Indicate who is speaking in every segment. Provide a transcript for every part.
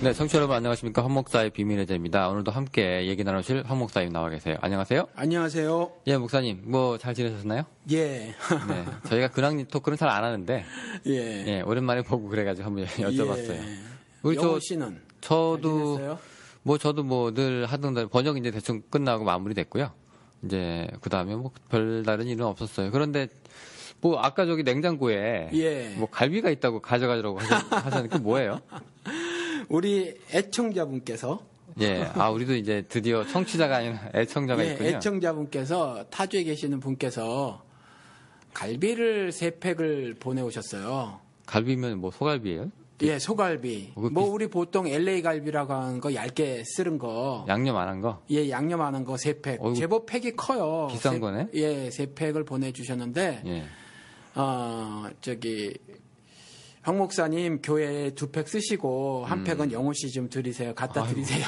Speaker 1: 네, 청취자 여러분 안녕하십니까. 헌 목사의 비밀의 제입니다. 오늘도 함께 얘기 나누실 헌 목사님 나와 계세요. 안녕하세요.
Speaker 2: 안녕하세요.
Speaker 1: 예, 목사님, 뭐 잘 지내셨나요?
Speaker 2: 예.
Speaker 1: 네, 저희가 근황 토크는 잘 안 하는데,
Speaker 2: 예.
Speaker 1: 예, 오랜만에 보고 그래가지고 한번 여쭤봤어요.
Speaker 2: 예.
Speaker 1: 우리
Speaker 2: 영호 씨는
Speaker 1: 저도
Speaker 2: 잘
Speaker 1: 저도 뭐 늘 하던 대로 번역 이제 대충 끝나고 마무리됐고요. 이제 그 다음에 뭐 별다른 일은 없었어요. 그런데 뭐 아까 저기 냉장고에
Speaker 2: 예.
Speaker 1: 뭐 갈비가 있다고 가져가라고 하셨는데 그게 뭐예요?
Speaker 2: 우리 애청자분께서
Speaker 1: 예, 우리도 이제 드디어 청취자가 아니라 애청자가
Speaker 2: 예,
Speaker 1: 있군요.
Speaker 2: 애청자분께서 타주에 계시는 분께서 갈비를 3팩을 보내오셨어요.
Speaker 1: 갈비면 뭐 소갈비예요?
Speaker 2: 예, 소갈비. 뭐 우리 보통 LA 갈비라고 하는 거 얇게 쓸은 거.
Speaker 1: 양념 안 한 거?
Speaker 2: 예, 양념 안 한 거 3팩. 제법 팩이 커요.
Speaker 1: 비싼 거네?
Speaker 2: 예, 3팩을 보내주셨는데,
Speaker 1: 예.
Speaker 2: 황 목사님 교회에 2팩 쓰시고 한 팩은 영호 씨 좀 드리세요. 갖다 드리세요.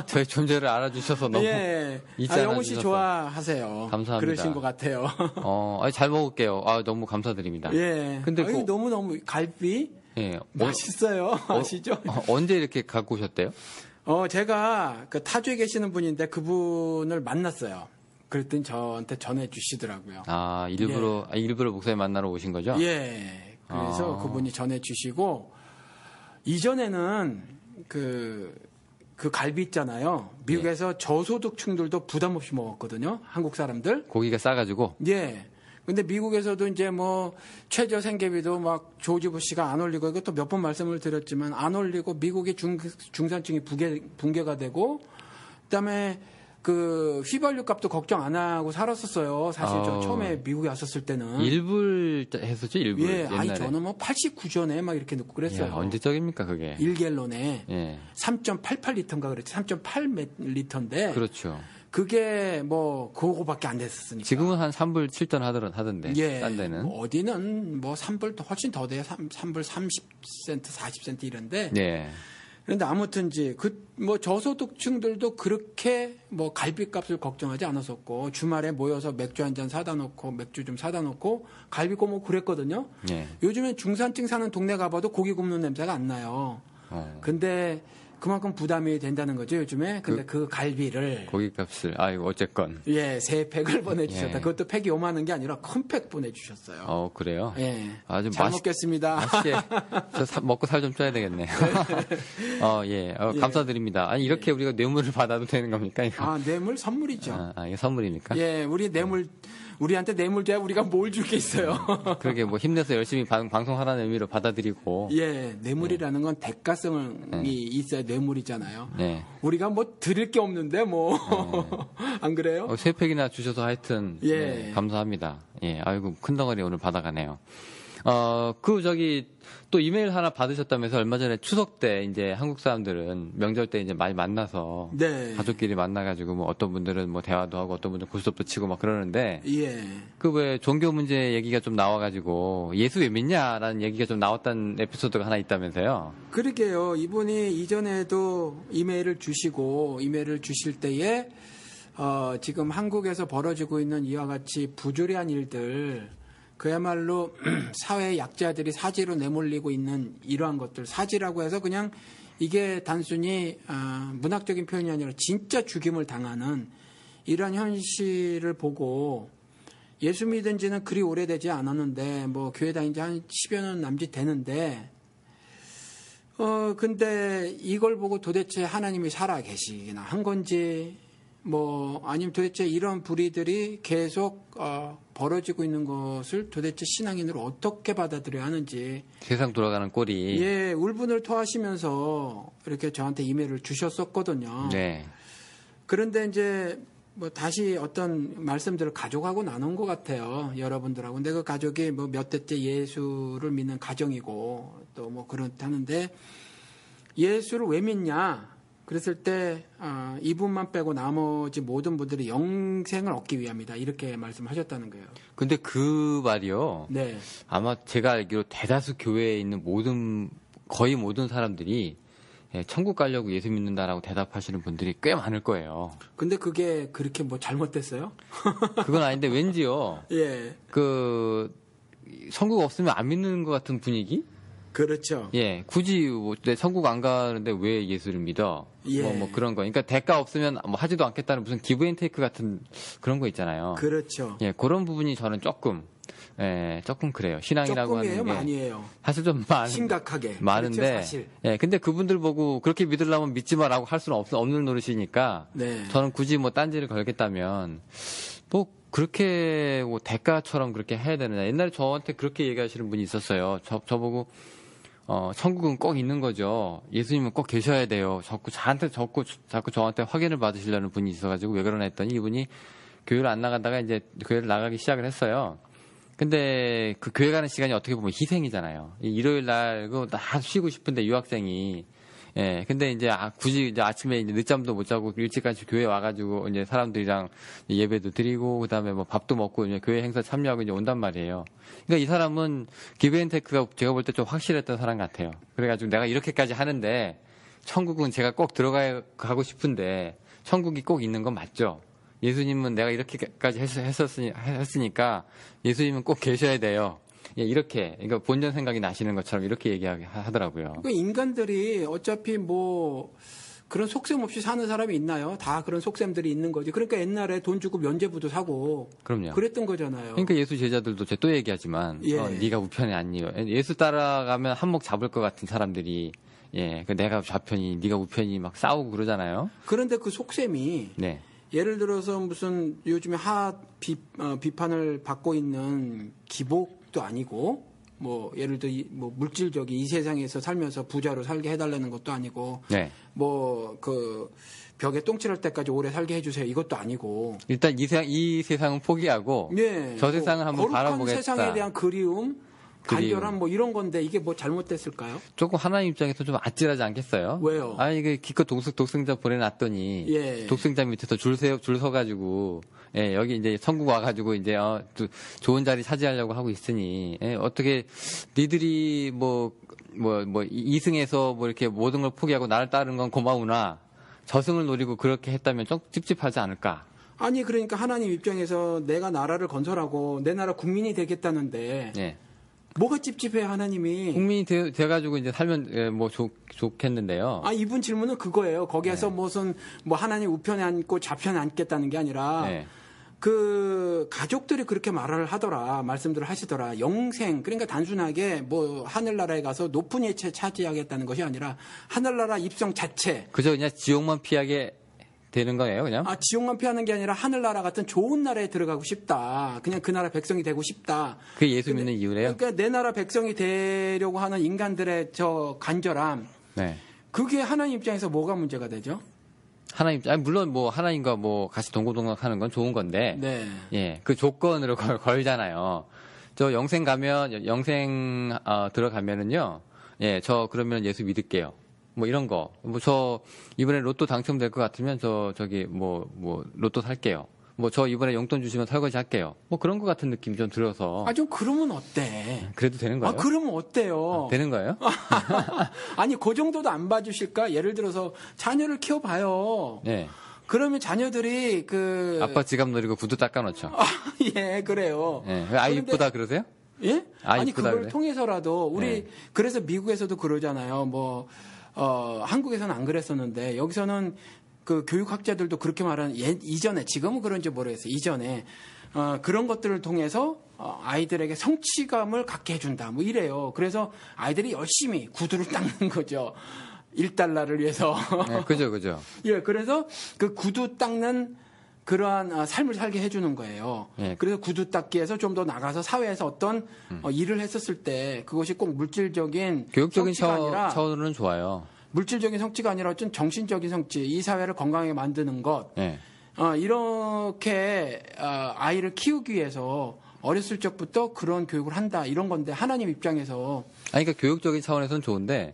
Speaker 1: 저희 존재를 알아주셔서 너무
Speaker 2: 예. 영호 씨 좋아하세요.
Speaker 1: 감사합니다.
Speaker 2: 그러신 것 같아요.
Speaker 1: 잘 먹을게요. 너무 감사드립니다.
Speaker 2: 예. 근데 너무 갈비
Speaker 1: 예.
Speaker 2: 맛있어요. 아시죠?
Speaker 1: 언제 이렇게 갖고 오셨대요?
Speaker 2: 제가 그 타주에 계시는 분인데 그분을 만났어요. 그랬더니 저한테 전해 주시더라고요.
Speaker 1: 일부러 목사님 만나러 오신 거죠?
Speaker 2: 예. 그래서 그분이 전해주시고 이전에는 그 갈비 있잖아요. 미국에서 저소득층들도 부담 없이 먹었거든요. 한국 사람들.
Speaker 1: 고기가 싸가지고.
Speaker 2: 예. 근데 미국에서도 이제 뭐 최저 생계비도 막 조지 부시가 안 올리고 이것도 몇 번 말씀을 드렸지만 안 올리고 미국의 중산층이 붕괴가 되고 그다음에 그 휘발유 값도 걱정 안 하고 살았었어요. 사실 저 처음에 미국에 왔었을 때는.
Speaker 1: 1불 했었죠, 1불.
Speaker 2: 예,
Speaker 1: 옛날에.
Speaker 2: 저는 뭐 89전에 막 이렇게 넣고 그랬어요.
Speaker 1: 야, 언제적입니까, 그게?
Speaker 2: 1갤론에.
Speaker 1: 예.
Speaker 2: 3.88리터인가 그랬지. 3.8리터인데.
Speaker 1: 그렇죠.
Speaker 2: 그게 뭐 그거밖에 안 됐었으니까.
Speaker 1: 지금은 한 3불 7전 하던데.
Speaker 2: 예.
Speaker 1: 싼 데는.
Speaker 2: 뭐 어디는 뭐 3불 훨씬 더 돼요. 3불 30센트, 40센트 이런데.
Speaker 1: 예.
Speaker 2: 그런데 아무튼지 뭐 저소득층들도 그렇게 뭐 갈비값을 걱정하지 않았었고 주말에 모여서 맥주 한 잔 사다 놓고 맥주 좀 사다 놓고 갈비 구워 먹고 그랬거든요.
Speaker 1: 예.
Speaker 2: 요즘엔 중산층 사는 동네 가봐도 고기 굽는 냄새가 안 나요. 근데 그만큼 부담이 된다는 거죠, 요즘에. 근데 그 갈비를.
Speaker 1: 고기값을, 어쨌건.
Speaker 2: 예, 3팩을 보내주셨다.
Speaker 1: 예.
Speaker 2: 그것도 팩이 요만한 게 아니라 큰 팩 보내주셨어요.
Speaker 1: 그래요?
Speaker 2: 예.
Speaker 1: 잘
Speaker 2: 먹겠습니다.
Speaker 1: 맛있게. 먹고 살 좀 쪄야 되겠네. 예. 감사드립니다. 이렇게 우리가 뇌물을 받아도 되는 겁니까? 이거?
Speaker 2: 뇌물 선물이죠.
Speaker 1: 이게 선물입니까?
Speaker 2: 예, 우리한테 뇌물 줘야 우리가 뭘 줄 게 있어요.
Speaker 1: 그러게 뭐 힘내서 열심히 방송하라는 의미로 받아들이고.
Speaker 2: 예, 뇌물이라는 건 대가성이 있어야 뇌물이잖아요.
Speaker 1: 네.
Speaker 2: 우리가 뭐 드릴 게 없는데 뭐 안 그래요?
Speaker 1: 3팩이나 주셔서 하여튼
Speaker 2: 예.
Speaker 1: 네, 감사합니다. 예, 아이고 큰 덩어리 오늘 받아가네요. 또 이메일 하나 받으셨다면서 얼마 전에 추석 때 이제 한국 사람들은 명절 때 이제 많이 만나서
Speaker 2: 네.
Speaker 1: 가족끼리 만나가지고 뭐 어떤 분들은 뭐 대화도 하고 어떤 분들은 고스톱도 치고 막 그러는데
Speaker 2: 예.
Speaker 1: 그 왜 종교 문제 얘기가 좀 나와가지고 예수 왜 믿냐라는 얘기가 좀 나왔다는 에피소드가 하나 있다면서요.
Speaker 2: 그러게요. 이분이 이전에도 이메일을 주실 때에 지금 한국에서 벌어지고 있는 이와 같이 부조리한 일들 그야말로 사회 약자들이 사지로 내몰리고 있는 이러한 것들 사지라고 해서 그냥 이게 단순히 문학적인 표현이 아니라 진짜 죽임을 당하는 이러한 현실을 보고 예수 믿은 지는 그리 오래되지 않았는데 뭐 교회 다닌 지 한 10여 년 남짓 되는데 근데 이걸 보고 도대체 하나님이 살아 계시기나 한 건지 뭐 아니면 도대체 이런 불의들이 계속 벌어지고 있는 것을 도대체 신앙인으로 어떻게 받아들여야 하는지
Speaker 1: 세상 돌아가는 꼴이
Speaker 2: 예 울분을 토하시면서 이렇게 저한테 이메일을 주셨었거든요.
Speaker 1: 네.
Speaker 2: 그런데 이제 뭐 다시 어떤 말씀들을 가족하고 나눈 것 같아요. 여러분들하고. 근데 그 가족이 뭐 몇 대째 예수를 믿는 가정이고 또 뭐 그렇다는데 예수를 왜 믿냐? 그랬을 때 이분만 빼고 나머지 모든 분들이 영생을 얻기 위함이다. 이렇게 말씀하셨다는 거예요.
Speaker 1: 근데 그 말이요.
Speaker 2: 네.
Speaker 1: 아마 제가 알기로 대다수 교회에 있는 거의 모든 사람들이 천국 가려고 예수 믿는다라고 대답하시는 분들이 꽤 많을 거예요.
Speaker 2: 근데 그게 그렇게 뭐 잘못됐어요?
Speaker 1: 그건 아닌데 왠지요.
Speaker 2: 예.
Speaker 1: 성국 없으면 안 믿는 것 같은 분위기?
Speaker 2: 그렇죠.
Speaker 1: 예, 굳이 내 천국 안 가는데 왜 예수를 믿어?
Speaker 2: 예.
Speaker 1: 뭐 그런 거. 그러니까 대가 없으면 뭐 하지도 않겠다는 무슨 기브앤테이크 같은 그런 거 있잖아요.
Speaker 2: 그렇죠.
Speaker 1: 예, 그런 부분이 저는 조금 그래요. 신앙이라고
Speaker 2: 조금이에요,
Speaker 1: 하는 게
Speaker 2: 많이에요.
Speaker 1: 사실 좀
Speaker 2: 심각하게.
Speaker 1: 많은데,
Speaker 2: 그렇죠, 사실.
Speaker 1: 예, 근데 그분들 보고 그렇게 믿으려면 믿지 마라고 할 수는 없는 노릇이니까,
Speaker 2: 네.
Speaker 1: 저는 굳이 뭐 딴지를 걸겠다면, 뭐 그렇게 뭐 대가처럼 그렇게 해야 되느냐. 옛날에 저한테 그렇게 얘기하시는 분이 있었어요. 저보고 천국은 꼭 있는 거죠. 예수님은 꼭 계셔야 돼요. 자꾸 저한테 확인을 받으시려는 분이 있어가지고 왜 그러나 했더니 이분이 교회를 안 나가다가 이제 교회를 나가기 시작을 했어요. 근데 그 교회 가는 시간이 어떻게 보면 희생이잖아요. 일요일 날, 다 쉬고 싶은데 유학생이. 예, 근데 이제 굳이 이제 아침에 이제 늦잠도 못 자고 일찍까지 교회 와가지고 이제 사람들이랑 예배도 드리고 그다음에 뭐 밥도 먹고 이제 교회 행사 참여하고 이제 온단 말이에요. 그러니까 이 사람은 기브앤테이크가 제가 볼 때 좀 확실했던 사람 같아요. 그래가지고 내가 이렇게까지 하는데 천국은 제가 꼭 들어가고 싶은데 천국이 꼭 있는 건 맞죠? 예수님은 내가 이렇게까지 했으니까 예수님은 꼭 계셔야 돼요. 예, 이렇게, 그러니까 본전 생각이 나시는 것처럼 이렇게 얘기하더라고요.
Speaker 2: 그 인간들이 어차피 뭐 그런 속셈 없이 사는 사람이 있나요? 다 그런 속셈들이 있는 거지. 그러니까 옛날에 돈 주고 면죄부도 사고
Speaker 1: 그럼요.
Speaker 2: 그랬던 거잖아요.
Speaker 1: 그러니까 예수 제자들도 제가 또 얘기하지만
Speaker 2: 예.
Speaker 1: 네가 우편에 앉니? 예수 따라가면 한몫 잡을 것 같은 사람들이 예, 그 내가 좌편이 네가 우편이 막 싸우고 그러잖아요.
Speaker 2: 그런데 그 속셈이
Speaker 1: 네.
Speaker 2: 예를 들어서 무슨 요즘에 비판을 받고 있는 기복도 아니고 뭐 예를 들어 뭐 물질적인 이 세상에서 살면서 부자로 살게 해달라는 것도 아니고
Speaker 1: 네.
Speaker 2: 뭐 그 벽에 똥칠할 때까지 오래 살게 해주세요 이것도 아니고
Speaker 1: 일단 이 세상은 포기하고
Speaker 2: 예,
Speaker 1: 저 세상을 한번
Speaker 2: 거룩한
Speaker 1: 바라보겠다.
Speaker 2: 세상에 대한 그리움, 간절함 뭐 이런 건데 이게 뭐 잘못됐을까요?
Speaker 1: 조금 하나님 입장에서 좀 아찔하지 않겠어요?
Speaker 2: 왜요?
Speaker 1: 아니, 이게 기껏 독생자 보내놨더니,
Speaker 2: 예.
Speaker 1: 독생자 밑에서 줄 서가지고, 예, 여기 이제 천국 와가지고 이제, 또 좋은 자리 차지하려고 하고 있으니, 예, 어떻게, 니들이 이승에서 뭐 이렇게 모든 걸 포기하고 나를 따르는 건 고마우나, 저승을 노리고 그렇게 했다면 좀 찝찝하지 않을까?
Speaker 2: 아니 그러니까 하나님 입장에서 내가 나라를 건설하고 내 나라 국민이 되겠다는데
Speaker 1: 예.
Speaker 2: 뭐가 찝찝해 하나님이?
Speaker 1: 국민이 돼가지고 이제 살면, 예, 뭐 좋겠는데요.
Speaker 2: 아 이분 질문은 그거예요. 거기에서
Speaker 1: 네.
Speaker 2: 무슨 뭐 하나님 우편에 앉고 좌편에 앉겠다는 게 아니라
Speaker 1: 네.
Speaker 2: 그 가족들이 그렇게 말을 하더라, 말씀들을 하시더라. 영생 그러니까 단순하게 뭐 하늘나라에 가서 높은 예체 차지하겠다는 것이 아니라 하늘나라 입성 자체.
Speaker 1: 그저 그냥 지옥만 피하게 되는 거예요, 그냥?
Speaker 2: 아 지옥만 피하는 게 아니라 하늘나라 같은 좋은 나라에 들어가고 싶다. 그냥 그 나라 백성이 되고 싶다.
Speaker 1: 그게 예수 믿는 이유래요?
Speaker 2: 그러니까 내 나라 백성이 되려고 하는 인간들의 저 간절함.
Speaker 1: 네.
Speaker 2: 그게 하나님 입장에서 뭐가 문제가 되죠?
Speaker 1: 물론 뭐 하나님과 뭐 같이 동고동락하는 건 좋은 건데,
Speaker 2: 네.
Speaker 1: 예, 그 조건으로 걸잖아요. 저 영생 들어가면은요, 예, 저 그러면 예수 믿을게요. 뭐 이런 거, 뭐 저 이번에 로또 당첨될 것 같으면 저기 로또 살게요. 뭐 저 이번에 용돈 주시면 설거지 할게요. 뭐 그런 것 같은 느낌이 좀 들어서.
Speaker 2: 아 좀 그러면 어때?
Speaker 1: 그래도 되는 거예요?
Speaker 2: 아 그러면 어때요?
Speaker 1: 되는 거예요?
Speaker 2: 아니 그 정도도 안 봐주실까? 예를 들어서 자녀를 키워봐요.
Speaker 1: 예.
Speaker 2: 그러면 자녀들이 그
Speaker 1: 아빠 지갑 노리고 구두 닦아놓죠.
Speaker 2: 예 그래요.
Speaker 1: 예. 왜 아이
Speaker 2: 그런데-
Speaker 1: 이쁘다 그러세요?
Speaker 2: 예?
Speaker 1: 아,
Speaker 2: 아니
Speaker 1: 이쁘다
Speaker 2: 그걸
Speaker 1: 그래?
Speaker 2: 통해서라도 우리
Speaker 1: 네.
Speaker 2: 그래서 미국에서도 그러잖아요. 뭐 한국에서는 안 그랬었는데 여기서는 그 교육학자들도 그렇게 말하는 이전에 지금은 그런지 모르겠어요. 이전에 그런 것들을 통해서 아이들에게 성취감을 갖게 해준다. 뭐 이래요. 그래서 아이들이 열심히 구두를 닦는 거죠. 1달러를 위해서.
Speaker 1: 네, 그죠.
Speaker 2: 예, 그래서 그 구두 닦는 그러한 삶을 살게 해주는 거예요.
Speaker 1: 예.
Speaker 2: 그래서 구두 닦기에서 좀 더 나가서 사회에서 어떤 일을 했었을 때 그것이 꼭 물질적인
Speaker 1: 교육적인
Speaker 2: 성취가 아니라
Speaker 1: 차원으로는 좋아요.
Speaker 2: 물질적인 성취가 아니라 어떤 정신적인 성취, 이 사회를 건강하게 만드는 것,
Speaker 1: 예.
Speaker 2: 이렇게 아이를 키우기 위해서 어렸을 적부터 그런 교육을 한다 이런 건데 하나님 입장에서
Speaker 1: 그러니까 교육적인 차원에서는 좋은데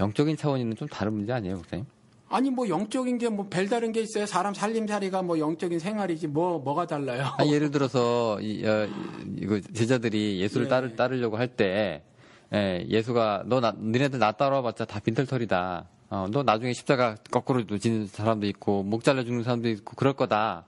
Speaker 1: 영적인 차원에는 좀 다른 문제 아니에요, 목사님?
Speaker 2: 아니 뭐 영적인 게 뭐 별다른 게 있어요. 사람 살림살이가 뭐 영적인 생활이지 뭐가 달라요.
Speaker 1: 예를 들어서 이거 제자들이 예수를
Speaker 2: 예.
Speaker 1: 따르려고 할 때 예수가 너네들 나 따라와봤자 다 빈털털이다. 너 나중에 십자가 거꾸로 지는 사람도 있고 목 잘라 죽는 사람도 있고 그럴 거다.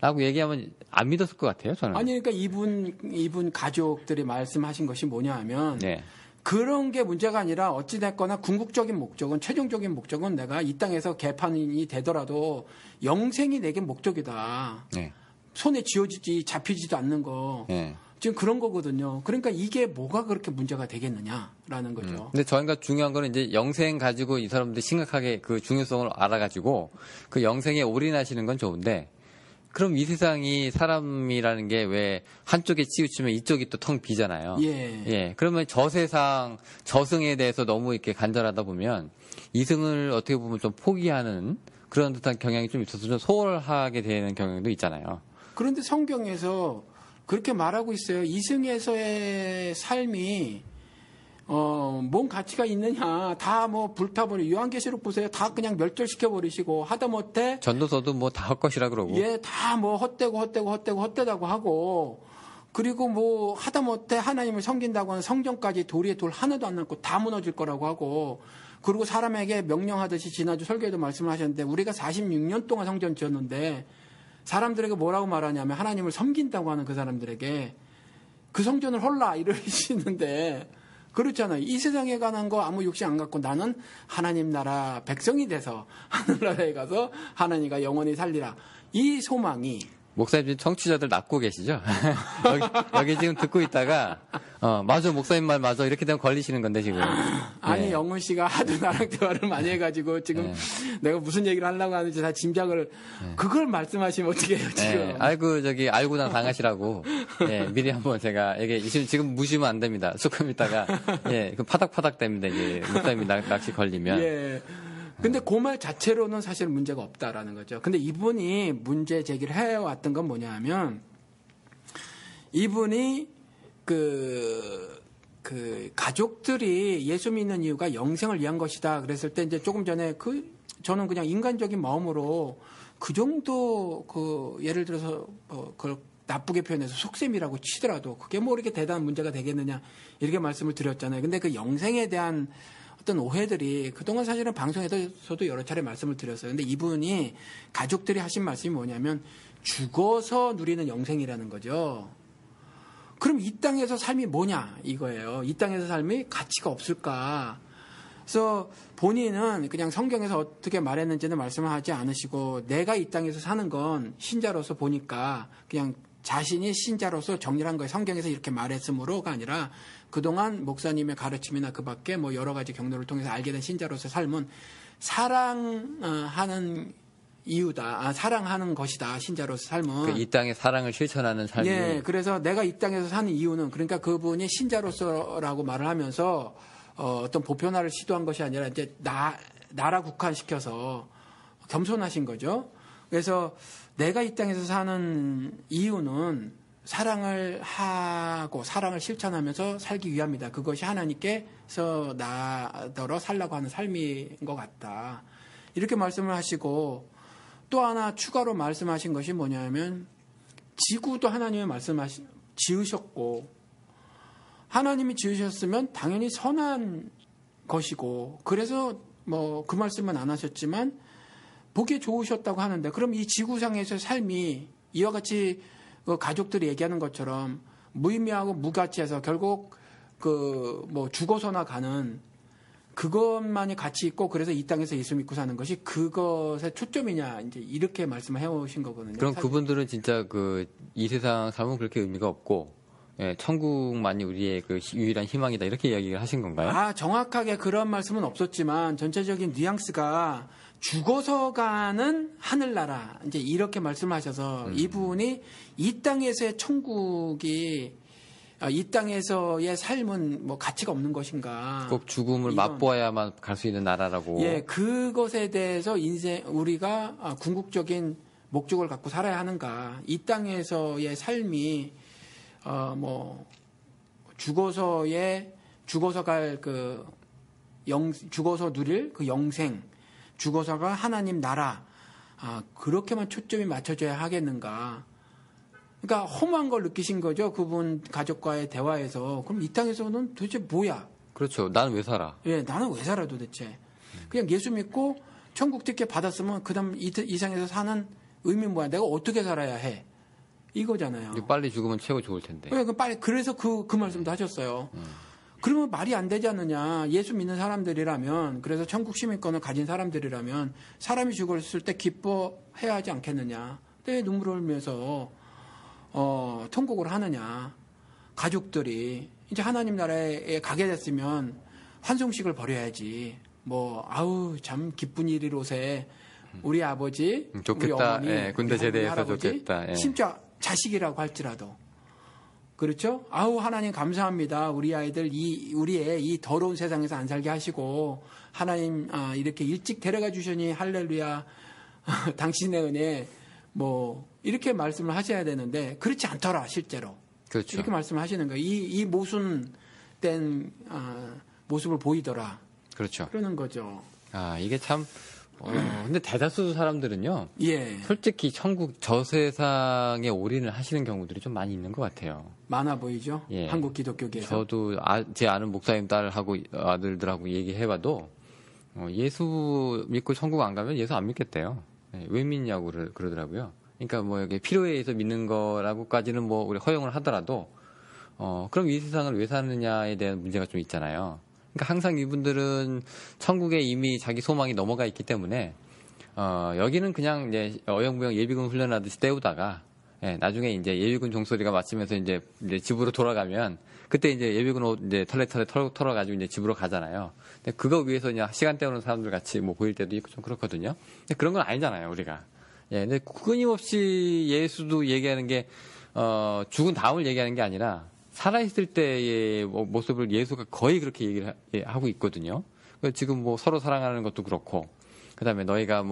Speaker 1: 라고 얘기하면 안 믿었을 것 같아요, 저는.
Speaker 2: 아니 그러니까 이분 가족들이 말씀하신 것이 뭐냐 하면
Speaker 1: 네.
Speaker 2: 그런 게 문제가 아니라 어찌됐거나 궁극적인 목적은, 최종적인 목적은 내가 이 땅에서 개판이 되더라도 영생이 내게 목적이다.
Speaker 1: 네.
Speaker 2: 손에 쥐어지지 잡히지도 않는 거.
Speaker 1: 네.
Speaker 2: 지금 그런 거거든요. 그러니까 이게 뭐가 그렇게 문제가 되겠느냐라는 거죠.
Speaker 1: 근데 저희가 중요한 거는 이제 영생 가지고 이 사람들이 심각하게 그 중요성을 알아가지고 그 영생에 올인하시는 건 좋은데, 그럼 이 세상이 사람이라는 게 왜 한쪽에 치우치면 이쪽이 또 텅 비잖아요.
Speaker 2: 예.
Speaker 1: 그러면 저 세상, 저승에 대해서 너무 이렇게 간절하다 보면 이승을 어떻게 보면 좀 포기하는 그런 듯한 경향이 좀 있어서 좀 소홀하게 되는 경향도 있잖아요.
Speaker 2: 그런데 성경에서 그렇게 말하고 있어요. 이승에서의 삶이 뭔 가치가 있느냐. 다 뭐 불타버리고, 요한계시록 보세요. 다 그냥 멸절시켜버리시고, 하다못해
Speaker 1: 전도서도 뭐 다 헛것이라 그러고.
Speaker 2: 예, 다 뭐 헛되다고 하고, 그리고 뭐 하다못해 하나님을 섬긴다고 하는 성전까지 도리에 돌 하나도 안 남고 다 무너질 거라고 하고, 그리고 사람에게 명령하듯이 지난주 설교에도 말씀을 하셨는데, 우리가 46년 동안 성전 지었는데 사람들에게 뭐라고 말하냐면, 하나님을 섬긴다고 하는 그 사람들에게 그 성전을 헐라 이러시는데, 그렇잖아요. 이 세상에 관한 거 아무 욕심 안 갖고 나는 하나님 나라 백성이 돼서 하늘나라에 가서 하나님과 영원히 살리라. 이 소망이.
Speaker 1: 목사님 청취자들 낚고 계시죠? 여기 지금 듣고 있다가 맞아, 목사님 말 맞아, 이렇게 되면 걸리시는 건데 지금.
Speaker 2: 아니,
Speaker 1: 네.
Speaker 2: 영훈 씨가 하도 나랑 대화를 많이 해가지고 지금 내가 무슨 얘기를 하려고 하는지 다 짐작을. 그걸 말씀하시면 어떻게 해요 지금.
Speaker 1: 아이고, 저기 알고나 당하시라고. 미리 한번 제가 이게 지금 무시면 안 됩니다. 조금 있다가 그 파닥파닥 됩니다. 이게 목사님이 낚시 걸리면.
Speaker 2: 예. 근데 그 말 자체로는 사실 문제가 없다라는 거죠. 근데 이분이 문제 제기를 해왔던 건 뭐냐 하면, 이분이 그 가족들이 예수 믿는 이유가 영생을 위한 것이다 그랬을 때, 이제 조금 전에 저는 그냥 인간적인 마음으로 그 정도 예를 들어서 그걸 나쁘게 표현해서 속셈이라고 치더라도 그게 뭐 이렇게 대단한 문제가 되겠느냐 이렇게 말씀을 드렸잖아요. 근데 그 영생에 대한 어떤 오해들이 그동안 사실은 방송에서도 여러 차례 말씀을 드렸어요. 근데 이분이 가족들이 하신 말씀이 뭐냐면, 죽어서 누리는 영생이라는 거죠. 그럼 이 땅에서 삶이 뭐냐 이거예요. 이 땅에서 삶이 가치가 없을까. 그래서 본인은 그냥 성경에서 어떻게 말했는지는 말씀을 하지 않으시고, 내가 이 땅에서 사는 건 신자로서 보니까 그냥 자신이 신자로서 정리한 거예요. 성경에서 이렇게 말했으므로가 아니라 그동안 목사님의 가르침이나 그 밖에 뭐 여러 가지 경로를 통해서 알게 된 신자로서 삶은 사랑하는 이유다. 사랑하는 것이다. 신자로서 삶은.
Speaker 1: 이 땅의 사랑을 실천하는 삶이.
Speaker 2: 예, 그래서 내가 이 땅에서 사는 이유는, 그러니까 그분이 신자로서라고 말을 하면서 어떤 보편화를 시도한 것이 아니라 이제 나라 국한시켜서 겸손하신 거죠. 그래서 내가 이 땅에서 사는 이유는 사랑을 하고 사랑을 실천하면서 살기 위함이다. 그것이 하나님께서 나더러 살라고 하는 삶인 것 같다. 이렇게 말씀을 하시고, 또 하나 추가로 말씀하신 것이 뭐냐면, 지구도 하나님이 지으셨고, 하나님이 지으셨으면 당연히 선한 것이고, 그래서 뭐 그 말씀은 안 하셨지만 보기에 좋으셨다고 하는데, 그럼 이 지구상에서의 삶이 이와 같이 가족들이 얘기하는 것처럼 무의미하고 무가치해서 결국 뭐 죽어서나 가는 그것만이 가치 있고, 그래서 이 땅에서 예수 믿고 사는 것이 그것의 초점이냐, 이제 이렇게 말씀을 해오신 거거든요.
Speaker 1: 그럼 그분들은 진짜 이 세상 삶은 그렇게 의미가 없고, 천국만이 우리의 유일한 희망이다, 이렇게 이야기를 하신 건가요?
Speaker 2: 정확하게 그런 말씀은 없었지만 전체적인 뉘앙스가 죽어서 가는 하늘나라, 이제 이렇게 말씀하셔서 이분이 이 땅에서의 천국이, 이 땅에서의 삶은 뭐 가치가 없는 것인가.
Speaker 1: 꼭 죽음을 맛보아야만 갈 수 있는 나라라고.
Speaker 2: 예, 그것에 대해서 우리가 궁극적인 목적을 갖고 살아야 하는가. 이 땅에서의 삶이 뭐 죽어서 죽어서 누릴 그 영생, 죽어서가 하나님 나라, 그렇게만 초점이 맞춰져야 하겠는가. 그러니까 험한 걸 느끼신 거죠. 그분 가족과의 대화에서. 그럼 이 땅에서는 도대체 뭐야?
Speaker 1: 그렇죠. 나는 왜 살아?
Speaker 2: 예, 나는 왜 살아 도대체? 그냥 예수 믿고 천국 티켓 받았으면 그다음 이상에서 사는 의미는 뭐야? 내가 어떻게 살아야 해? 이거잖아요.
Speaker 1: 빨리 죽으면 최고 좋을 텐데.
Speaker 2: 예, 빨리 그래서 그 말씀도 하셨어요. 그러면 말이 안 되지 않느냐. 예수 믿는 사람들이라면, 그래서 천국 시민권을 가진 사람들이라면 사람이 죽었을 때 기뻐해야 하지 않겠느냐. 왜 눈물을 흘면서 통곡을 하느냐. 가족들이 이제 하나님 나라에 가게 됐으면 환송식을 벌여야지. 아우 참 기쁜 일이로세. 우리 아버지,
Speaker 1: 좋겠다.
Speaker 2: 우리 어머니,
Speaker 1: 예, 군대
Speaker 2: 우리
Speaker 1: 제대해서
Speaker 2: 할아버지,
Speaker 1: 좋겠다. 예.
Speaker 2: 심지어 자식이라고 할지라도. 그렇죠? 아우 하나님 감사합니다. 우리 아이들 우리의 이 더러운 세상에서 안 살게 하시고 하나님 이렇게 일찍 데려가 주시니 할렐루야. 당신의 은혜 이렇게 말씀을 하셔야 되는데 그렇지 않더라 실제로.
Speaker 1: 그렇죠.
Speaker 2: 이렇게 말씀을 하시는 거예요. 이 모순된 모습을 보이더라.
Speaker 1: 그렇죠.
Speaker 2: 그러는 거죠.
Speaker 1: 이게 참 근데 대다수 사람들은요.
Speaker 2: 예.
Speaker 1: 솔직히 천국 저 세상에 올인을 하시는 경우들이 좀 많이 있는 것 같아요.
Speaker 2: 많아 보이죠?
Speaker 1: 예.
Speaker 2: 한국 기독교계에서.
Speaker 1: 저도 제 아는 목사님 딸하고 아들들하고 얘기해봐도 예수 믿고 천국 안 가면 예수 안 믿겠대요. 예, 왜 믿냐고 그러더라고요. 그러니까 이게 필요에 의해서 믿는 거라고까지는 우리 허용을 하더라도 그럼 이 세상을 왜 사느냐에 대한 문제가 좀 있잖아요. 그러니까 항상 이분들은 천국에 이미 자기 소망이 넘어가 있기 때문에 여기는 그냥 이제 어영부영 예비군 훈련하듯이 때우다가 나중에 이제 예비군 종소리가 마치면서 이제 집으로 돌아가면 그때 이제 예비군 옷 이제 털레털레 털어가지고 이제 집으로 가잖아요. 근데 그거 위해서 그냥 시간 때우는 사람들 같이 보일 때도 있고 좀 그렇거든요. 근데 그런 건 아니잖아요, 우리가. 근데 끊임없이 예수도 얘기하는 게 죽은 다음을 얘기하는 게 아니라 살아있을 때의 모습을 예수가 거의 그렇게 얘기를 하고 있거든요. 지금 서로 사랑하는 것도 그렇고, 그 다음에 너희가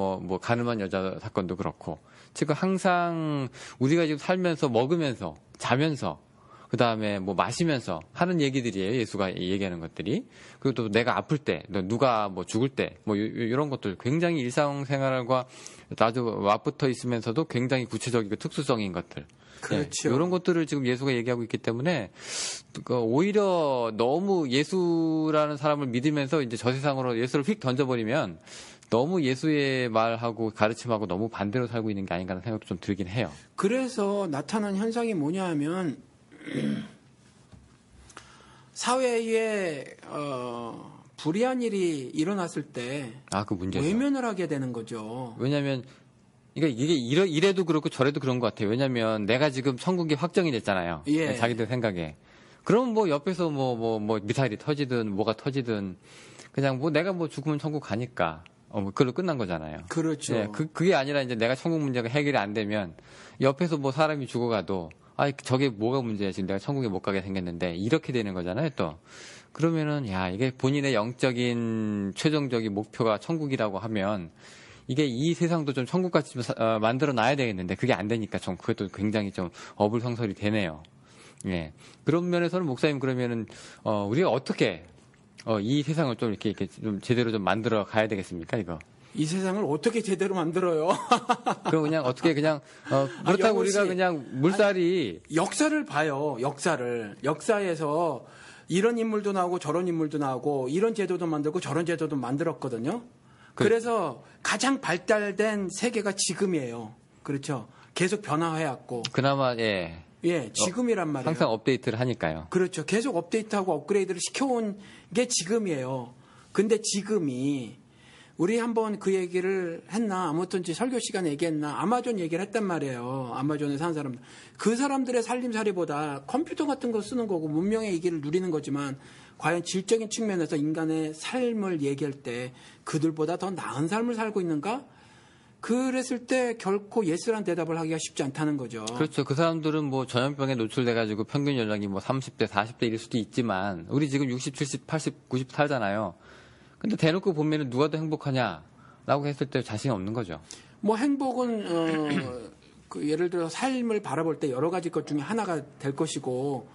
Speaker 1: 가늠한 여자 사건도 그렇고, 지금 항상 우리가 지금 살면서 먹으면서 자면서, 그 다음에 마시면서 하는 얘기들이에요. 예수가 얘기하는 것들이. 그리고 또 내가 아플 때, 누가 죽을 때, 이런 것들 굉장히 일상생활과 아주 맞붙어 있으면서도 굉장히 구체적이고 특수성인 것들.
Speaker 2: 그렇죠.
Speaker 1: 이런 것들을 지금 예수가 얘기하고 있기 때문에 오히려 너무 예수라는 사람을 믿으면서 이제 저 세상으로 예수를 휙 던져버리면 너무 예수의 말하고 가르침하고 너무 반대로 살고 있는 게 아닌가 하는 생각도 좀 들긴 해요.
Speaker 2: 그래서 나타난 현상이 뭐냐 하면 사회에 불의한 일이 일어났을 때
Speaker 1: 그 문제죠.
Speaker 2: 외면을 하게 되는 거죠.
Speaker 1: 왜냐하면 그러니까 이게 이래도 그렇고 저래도 그런 것 같아요. 왜냐하면 내가 지금 천국이 확정이 됐잖아요.
Speaker 2: 예.
Speaker 1: 자기들 생각에. 그럼 옆에서 미사일이 터지든 뭐가 터지든 그냥 내가 죽으면 천국 가니까 그걸로 끝난 거잖아요.
Speaker 2: 그렇죠.
Speaker 1: 그게 아니라 이제 내가 천국 문제가 해결이 안 되면 옆에서 사람이 죽어가도 저게 뭐가 문제야. 지금 내가 천국에 못 가게 생겼는데 이렇게 되는 거잖아요. 또 그러면은 이게 본인의 영적인 최종적인 목표가 천국이라고 하면 이게 이 세상도 좀 천국같이 좀 만들어 놔야 되겠는데 그게 안 되니까 좀 그것도 굉장히 좀 어불성설이 되네요. 예. 그런 면에서는 목사님 그러면은 우리가 어떻게 이 세상을 좀 이렇게 좀 제대로 좀 만들어 가야 되겠습니까, 이거?
Speaker 2: 이 세상을 어떻게 제대로 만들어요?
Speaker 1: 그럼 그냥 어떻게 그냥 그렇다고 우리가 그냥 물살이
Speaker 2: 역사를 봐요. 역사에서 이런 인물도 나오고 저런 인물도 나오고 이런 제도도 만들고 저런 제도도 만들었거든요. 그래서 가장 발달된 세계가 지금이에요. 그렇죠. 계속 변화해왔고.
Speaker 1: 그나마 예,
Speaker 2: 지금이란 말이에요.
Speaker 1: 항상 업데이트를 하니까요.
Speaker 2: 그렇죠. 계속 업데이트하고 업그레이드를 시켜온 게 지금이에요. 근데 지금이 우리 한번 그 얘기를 했나 아무튼 설교 시간에 얘기했나 아마존 얘기를 했단 말이에요. 아마존에 사는 사람들. 그 사람들의 살림살이보다 컴퓨터 같은 거 쓰는 거고 문명의 얘기를 누리는 거지만 과연 질적인 측면에서 인간의 삶을 얘기할 때 그들보다 더 나은 삶을 살고 있는가? 그랬을 때 결코 예스란 대답을 하기가 쉽지 않다는 거죠.
Speaker 1: 그렇죠. 그 사람들은 전염병에 노출돼가지고 평균 연령이 30대, 40대일 수도 있지만 우리 지금 60, 70, 80, 90 살잖아요. 근데 대놓고 보면은 누가 더 행복하냐라고 했을 때 자신이 없는 거죠.
Speaker 2: 행복은 예를 들어 삶을 바라볼 때 여러 가지 것 중에 하나가 될 것이고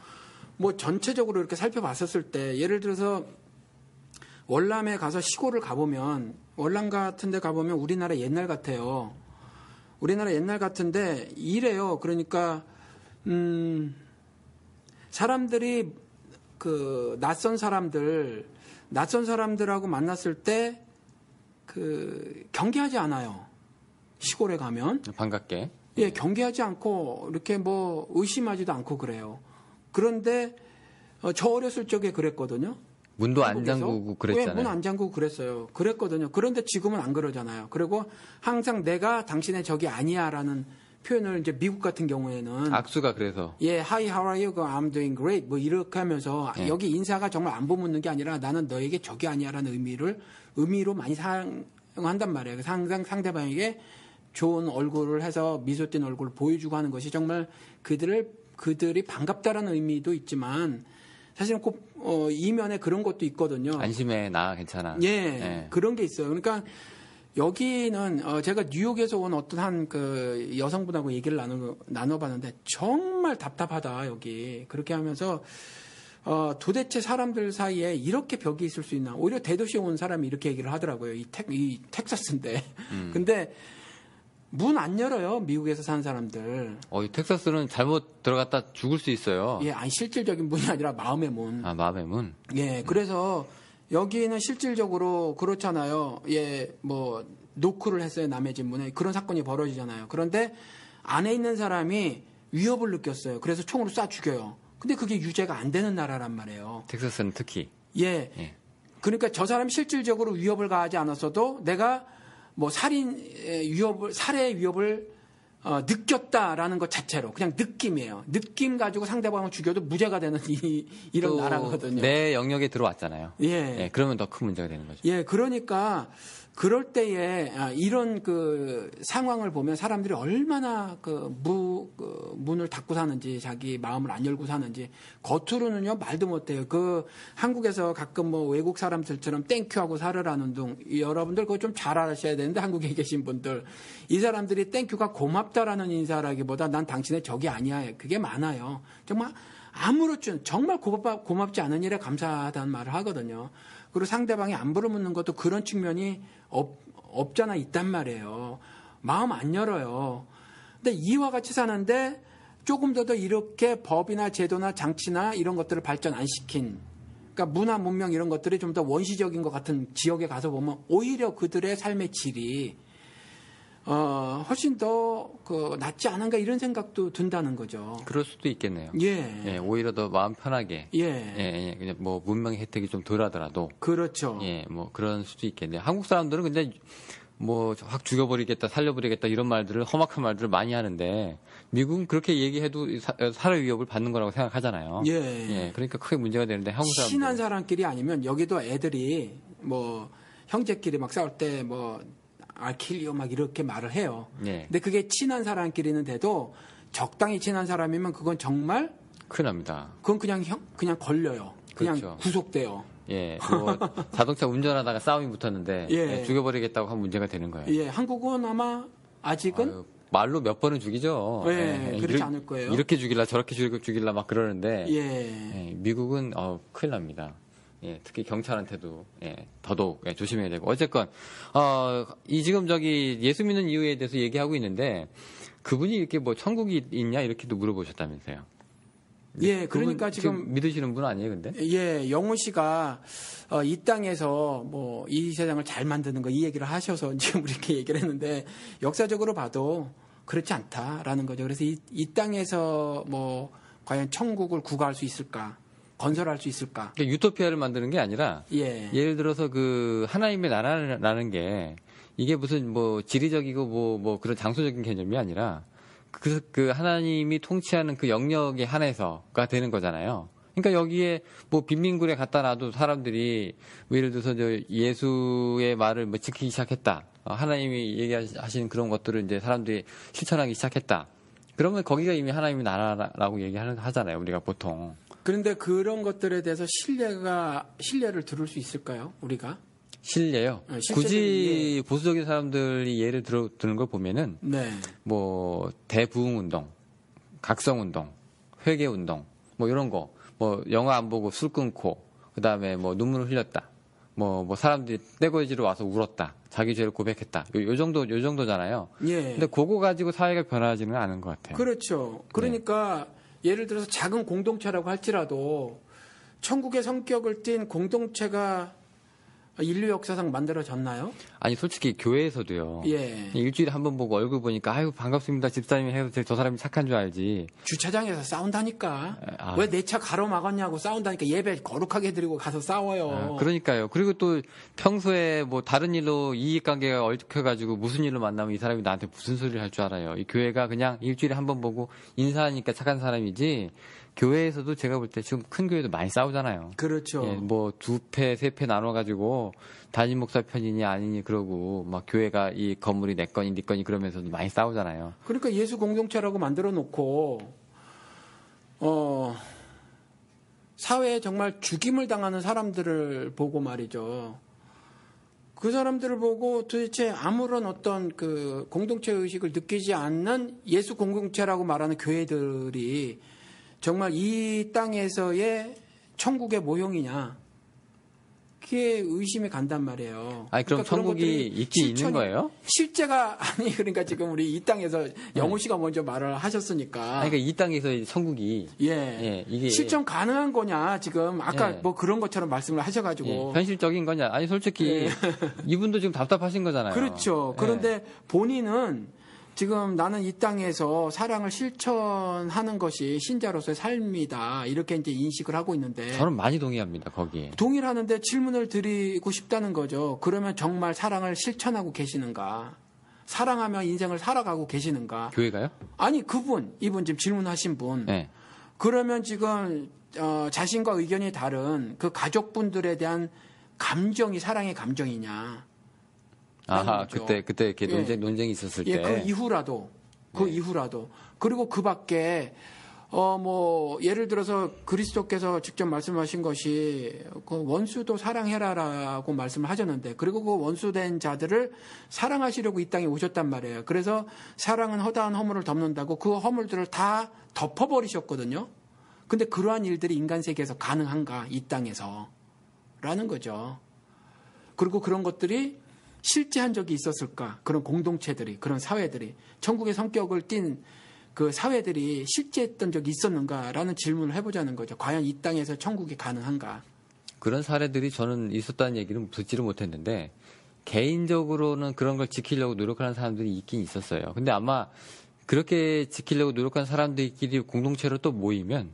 Speaker 2: 전체적으로 이렇게 살펴봤었을 때 예를 들어서 월남에 가서 시골을 가보면 월남 같은 데 가보면 우리나라 옛날 같아요. 우리나라 옛날 같은데 이래요. 그러니까 사람들이 낯선 사람들하고 만났을 때 경계하지 않아요. 시골에 가면
Speaker 1: 반갑게.
Speaker 2: 경계하지 않고 이렇게 의심하지도 않고 그래요. 그런데 저 어렸을 적에 그랬거든요.
Speaker 1: 문도 안
Speaker 2: 한국에서.
Speaker 1: 잠그고 그랬잖아요.
Speaker 2: 문 안 잠그고 그랬어요. 그랬거든요. 그런데 지금은 안 그러잖아요. 그리고 항상 내가 당신의 적이 아니야라는 표현을 이제 미국 같은 경우에는
Speaker 1: 악수가 그래서
Speaker 2: 예, hi, how are you? I'm doing great. 뭐 이렇게 하면서
Speaker 1: 예.
Speaker 2: 여기 인사가 정말 안부 묻는 게 아니라 나는 너에게 적이 아니야라는 의미로 많이 사용한단 말이에요. 그래서 항상 상대방에게 좋은 얼굴을 해서 미소 띈 얼굴을 보여주고 하는 것이 정말 그들이 반갑다라는 의미도 있지만 사실은 꼭 이면에 그런 것도 있거든요.
Speaker 1: 안심해 나 괜찮아.
Speaker 2: 예, 그런 게 있어요. 그러니까 여기는 제가 뉴욕에서 온 어떤 한 그 여성분하고 얘기를 나눠봤는데 정말 답답하다 여기 그렇게 하면서 도대체 사람들 사이에 이렇게 벽이 있을 수 있나? 오히려 대도시에 온 사람이 이렇게 얘기를 하더라고요. 이 텍사스인데 근데 문 안 열어요 미국에서 사는 사람들.
Speaker 1: 이 텍사스는 잘못 들어갔다 죽을 수 있어요.
Speaker 2: 예, 아니 실질적인 문이 아니라 마음의 문.
Speaker 1: 아 마음의 문.
Speaker 2: 예, 그래서 여기는 실질적으로 그렇잖아요. 예, 뭐 노크를 했어요 남의 집 문에 그런 사건이 벌어지잖아요. 그런데 안에 있는 사람이 위협을 느꼈어요. 그래서 총으로 쏴 죽여요. 근데 그게 유죄가 안 되는 나라란 말이에요.
Speaker 1: 텍사스는 특히.
Speaker 2: 예.
Speaker 1: 예.
Speaker 2: 그러니까 저 사람이 실질적으로 위협을 가하지 않았어도 내가 뭐 살해 위협을 느꼈다라는 것 자체로 그냥 느낌이에요. 느낌 가지고 상대방을 죽여도 무죄가 되는 이런 나라거든요.
Speaker 1: 내 영역에 들어왔잖아요.
Speaker 2: 예.
Speaker 1: 그러면 더 큰 문제가 되는 거죠.
Speaker 2: 예, 그러니까 그럴 때에 이런 그 상황을 보면 사람들이 얼마나 문을 닫고 사는지 자기 마음을 안 열고 사는지 겉으로는요 말도 못해요. 그 한국에서 가끔 뭐 외국 사람들처럼 땡큐하고 살으라는 둥 여러분들 그거 좀 잘 알아셔야 되는데 한국에 계신 분들 이 사람들이 땡큐가 고맙다라는 인사라기보다 난 당신의 적이 아니야 그게 많아요. 정말 아무렇지 정말 고맙지 않은 일에 감사하다는 말을 하거든요. 그리고 상대방이 안부를 묻는 것도 그런 측면이 없잖아 있단 말이에요. 마음 안 열어요. 근데 이와 같이 사는데 조금 더 이렇게 법이나 제도나 장치나 이런 것들을 발전 안 시킨 그러니까 문화 문명 이런 것들이 좀 더 원시적인 것 같은 지역에 가서 보면 오히려 그들의 삶의 질이 훨씬 더 낫지 않은가 이런 생각도 든다는 거죠.
Speaker 1: 그럴 수도 있겠네요.
Speaker 2: 예.
Speaker 1: 오히려 더 마음 편하게.
Speaker 2: 예.
Speaker 1: 그냥 뭐 문명의 혜택이 좀 덜하더라도.
Speaker 2: 그렇죠.
Speaker 1: 뭐 그런 수도 있겠네요. 한국 사람들은 근데 뭐 확 죽여버리겠다, 살려버리겠다 이런 말들을 험악한 말들을 많이 하는데 미국은 그렇게 얘기해도 살해 위협을 받는 거라고 생각하잖아요.
Speaker 2: 예.
Speaker 1: 그러니까 크게 문제가 되는데 한국 사람들
Speaker 2: 친한 사람끼리 아니면 여기도 애들이 뭐 형제끼리 막 싸울 때 뭐 알킬리오 막 이렇게 말을 해요.
Speaker 1: 예.
Speaker 2: 근데 그게 친한 사람끼리는 돼도 적당히 친한 사람이면 그건 정말
Speaker 1: 큰일 납니다.
Speaker 2: 그건 그냥 걸려요. 그냥
Speaker 1: 그렇죠.
Speaker 2: 구속돼요.
Speaker 1: 뭐 자동차 운전하다가 싸움이 붙었는데
Speaker 2: 예.
Speaker 1: 죽여버리겠다고 하면 문제가 되는 거예요.
Speaker 2: 예, 한국은 아마 아직은
Speaker 1: 말로 몇 번은 죽이죠.
Speaker 2: 그렇지 않을 거예요.
Speaker 1: 이렇게 죽일라 저렇게 죽일라 막 그러는데
Speaker 2: 예.
Speaker 1: 미국은 큰일 납니다. 특히 경찰한테도 더더욱 조심해야 되고 어쨌건 지금 예수 믿는 이유에 대해서 얘기하고 있는데 그분이 이렇게 뭐 천국이 있냐 이렇게도 물어보셨다면서요.
Speaker 2: 예, 그러니까 지금
Speaker 1: 믿으시는 분 아니에요, 근데?
Speaker 2: 예, 영훈 씨가 이 땅에서 뭐 이 세상을 잘 만드는 거 이 얘기를 하셔서 지금 이렇게 얘기를 했는데 역사적으로 봐도 그렇지 않다라는 거죠. 그래서 이 땅에서 뭐 과연 천국을 구가할 수 있을까? 건설할 수 있을까?
Speaker 1: 그러니까 유토피아를 만드는 게 아니라
Speaker 2: 예를
Speaker 1: 들어서 그 하나님의 나라라는 게 이게 무슨 뭐 지리적이고 뭐 그런 장소적인 개념이 아니라 그 하나님이 통치하는 그 영역에 한해서가 되는 거잖아요. 그러니까 여기에 뭐 빈민굴에 갖다 놔도 사람들이 예를 들어서 예수의 말을 뭐 지키기 시작했다. 하나님이 얘기하시는 그런 것들을 이제 사람들이 실천하기 시작했다. 그러면 거기가 이미 하나님의 나라라고 하잖아요. 우리가 보통.
Speaker 2: 그런데 그런 것들에 대해서 신뢰를 들을 수 있을까요? 우리가?
Speaker 1: 신뢰요? 굳이 보수적인 사람들이 예를 드는 걸 보면은 뭐 대부흥운동, 각성운동, 회개운동 뭐 이런 거, 뭐 영화 안 보고 술 끊고 그다음에 뭐 눈물을 흘렸다, 뭐 사람들이 떼거지로 와서 울었다, 자기 죄를 고백했다, 요 정도잖아요. 근데 그거 가지고 사회가 변화하지는 않은 것 같아요.
Speaker 2: 그렇죠. 그러니까 예를 들어서 작은 공동체라고 할지라도 천국의 성격을 띤 공동체가 인류 역사상 만들어졌나요?
Speaker 1: 아니 솔직히 교회에서도요.
Speaker 2: 예.
Speaker 1: 일주일에 한 번 보고 얼굴 보니까 아유 반갑습니다 집사님이 해도 저 사람이 착한 줄 알지.
Speaker 2: 주차장에서 싸운다니까.
Speaker 1: 아.
Speaker 2: 왜 내 차 가로막았냐고 싸운다니까. 예배 거룩하게 드리고 가서 싸워요.
Speaker 1: 그러니까요. 그리고 또 평소에 뭐 다른 일로 이익관계가 얽혀가지고 무슨 일로 만나면 이 사람이 나한테 무슨 소리를 할 줄 알아요. 이 교회가 그냥 일주일에 한 번 보고 인사하니까 착한 사람이지. 교회에서도 제가 볼 때 지금 큰 교회도 많이 싸우잖아요.
Speaker 2: 그렇죠.
Speaker 1: 예, 뭐 2패, 3패 나눠가지고 담임 목사 편이니 아니니 그러고 막 교회가 이 건물이 내 거니 네 거니 그러면서도 많이 싸우잖아요.
Speaker 2: 그러니까 예수 공동체라고 만들어 놓고 사회에 정말 죽임을 당하는 사람들을 보고 말이죠. 그 사람들을 보고 도대체 아무런 어떤 그 공동체 의식을 느끼지 않는 예수 공동체라고 말하는 교회들이 정말 이 땅에서의 천국의 모형이냐? 그게 의심이 간단 말이에요.
Speaker 1: 아니 그럼
Speaker 2: 그러니까 그런
Speaker 1: 천국이
Speaker 2: 것들이
Speaker 1: 있긴 있는 거예요?
Speaker 2: 실제가 아니 그러니까 지금 우리 이 땅에서 영호 씨가 먼저 말을 하셨으니까.
Speaker 1: 아니 그러니까 이 땅에서 천국이 이게
Speaker 2: 실천 가능한 거냐 지금 아까
Speaker 1: 예.
Speaker 2: 뭐 그런 것처럼 말씀을 하셔가지고.
Speaker 1: 현실적인 거냐? 아니 솔직히 이분도 지금 답답하신 거잖아요.
Speaker 2: 그렇죠. 그런데 본인은 지금 나는 이 땅에서 사랑을 실천하는 것이 신자로서의 삶이다. 이렇게 이제 인식을 하고 있는데.
Speaker 1: 저는 많이 동의합니다, 거기에.
Speaker 2: 동일하는데 질문을 드리고 싶다는 거죠. 그러면 정말 사랑을 실천하고 계시는가? 사랑하며 인생을 살아가고 계시는가?
Speaker 1: 교회가요?
Speaker 2: 아니, 이분 지금 질문하신 분.
Speaker 1: 네.
Speaker 2: 그러면 지금, 자신과 의견이 다른 그 가족분들에 대한 감정이 사랑의 감정이냐?
Speaker 1: 아하,
Speaker 2: 거죠.
Speaker 1: 그때 이렇게
Speaker 2: 예.
Speaker 1: 논쟁이 있었을
Speaker 2: 예,
Speaker 1: 때.
Speaker 2: 그 이후라도. 그리고 그 밖에, 예를 들어서 그리스도께서 직접 말씀하신 것이 그 원수도 사랑해라라고 말씀을 하셨는데, 그리고 그 원수된 자들을 사랑하시려고 이 땅에 오셨단 말이에요. 그래서 사랑은 허다한 허물을 덮는다고 그 허물들을 다 덮어버리셨거든요. 근데 그러한 일들이 인간 세계에서 가능한가, 이 땅에서. 라는 거죠. 그리고 그런 것들이 실제한 적이 있었을까? 그런 공동체들이, 그런 사회들이, 천국의 성격을 띤 그 사회들이 실제했던 적이 있었는가라는 질문을 해보자는 거죠. 과연 이 땅에서 천국이 가능한가?
Speaker 1: 그런 사례들이 저는 있었다는 얘기는 듣지를 못했는데, 개인적으로는 그런 걸 지키려고 노력하는 사람들이 있긴 있었어요. 근데 아마 그렇게 지키려고 노력하는 사람들끼리 공동체로 또 모이면,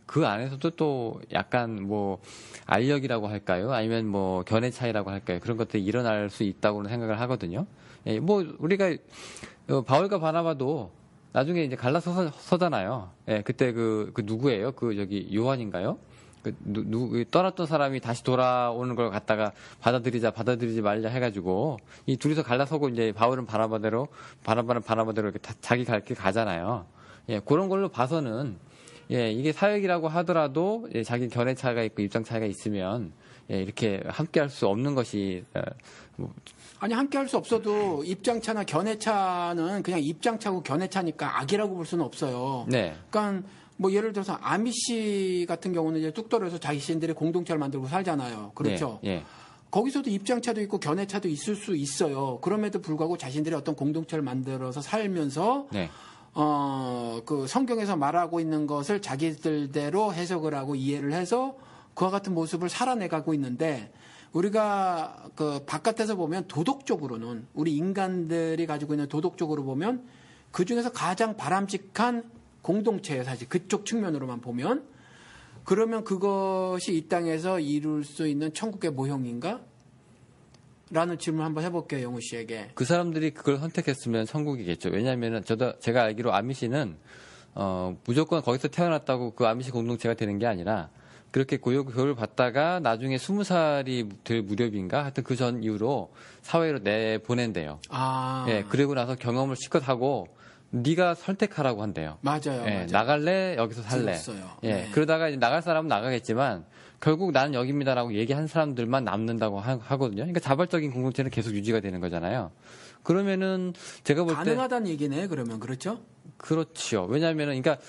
Speaker 1: 그 안에서도 또 약간 뭐 알력이라고 할까요? 아니면 뭐 견해 차이라고 할까요? 그런 것들이 일어날 수 있다고는 생각을 하거든요. 예, 뭐 우리가 바울과 바나바도 나중에 이제 갈라서잖아요. 예, 그때 그 누구예요? 그 저기 요한인가요? 떠났던 사람이 다시 돌아오는 걸 갖다가 받아들이지 말자 해가지고 이 둘이서 갈라서고 이제 바울은 바나바대로 바나바는 바나바대로 이렇게 자기 갈 길 가잖아요. 예, 그런 걸로 봐서는 예, 이게 사역이라고 하더라도 예, 자기 견해 차이가 있고 입장 차이가 있으면 예, 이렇게 함께 할 수 없는 것이
Speaker 2: 아니 함께 할 수 없어도 입장차나 견해차는 그냥 입장차고 견해차니까 악이라고 볼 수는 없어요.
Speaker 1: 네.
Speaker 2: 그러니까 뭐 예를 들어서 아미시 같은 경우는 이제 뚝 떨어져서 자신들의 공동체를 만들고 살잖아요. 그렇죠.
Speaker 1: 예, 예.
Speaker 2: 거기서도 입장차도 있고 견해차도 있을 수 있어요. 그럼에도 불구하고 자신들의 어떤 공동체를 만들어서 살면서
Speaker 1: 네.
Speaker 2: 그 성경에서 말하고 있는 것을 자기들대로 해석을 하고 이해를 해서 그와 같은 모습을 살아내가고 있는데 우리가 그 바깥에서 보면 도덕적으로는 우리 인간들이 가지고 있는 도덕적으로 보면 그 중에서 가장 바람직한 공동체예요. 사실 그쪽 측면으로만 보면 그러면 그것이 이 땅에서 이룰 수 있는 천국의 모형인가? 라는 질문 한번 해볼게요, 영우 씨에게.
Speaker 1: 그 사람들이 그걸 선택했으면 천국이겠죠. 왜냐하면은 제가 알기로 아미시는 무조건 거기서 태어났다고 그 아미시 공동체가 되는 게 아니라 그렇게 교육을 받다가 나중에 20살이 될 무렵인가 하여튼 그 전 이후로 사회로 내보낸대요.
Speaker 2: 아.
Speaker 1: 예, 그리고 나서 경험을 실컷 하고 네가 선택하라고 한대요.
Speaker 2: 맞아요.
Speaker 1: 예,
Speaker 2: 맞아요.
Speaker 1: 나갈래? 여기서 살래?
Speaker 2: 들었어요.
Speaker 1: 예,
Speaker 2: 네.
Speaker 1: 그러다가 이제 나갈 사람은 나가겠지만 결국 나는 여기입니다라고 얘기한 사람들만 남는다고 하거든요. 그러니까 자발적인 공동체는 계속 유지가 되는 거잖아요. 그러면은 제가 볼 때
Speaker 2: 가능하다는 얘기네. 그러면 그렇죠?
Speaker 1: 그렇죠. 왜냐하면은 그러니까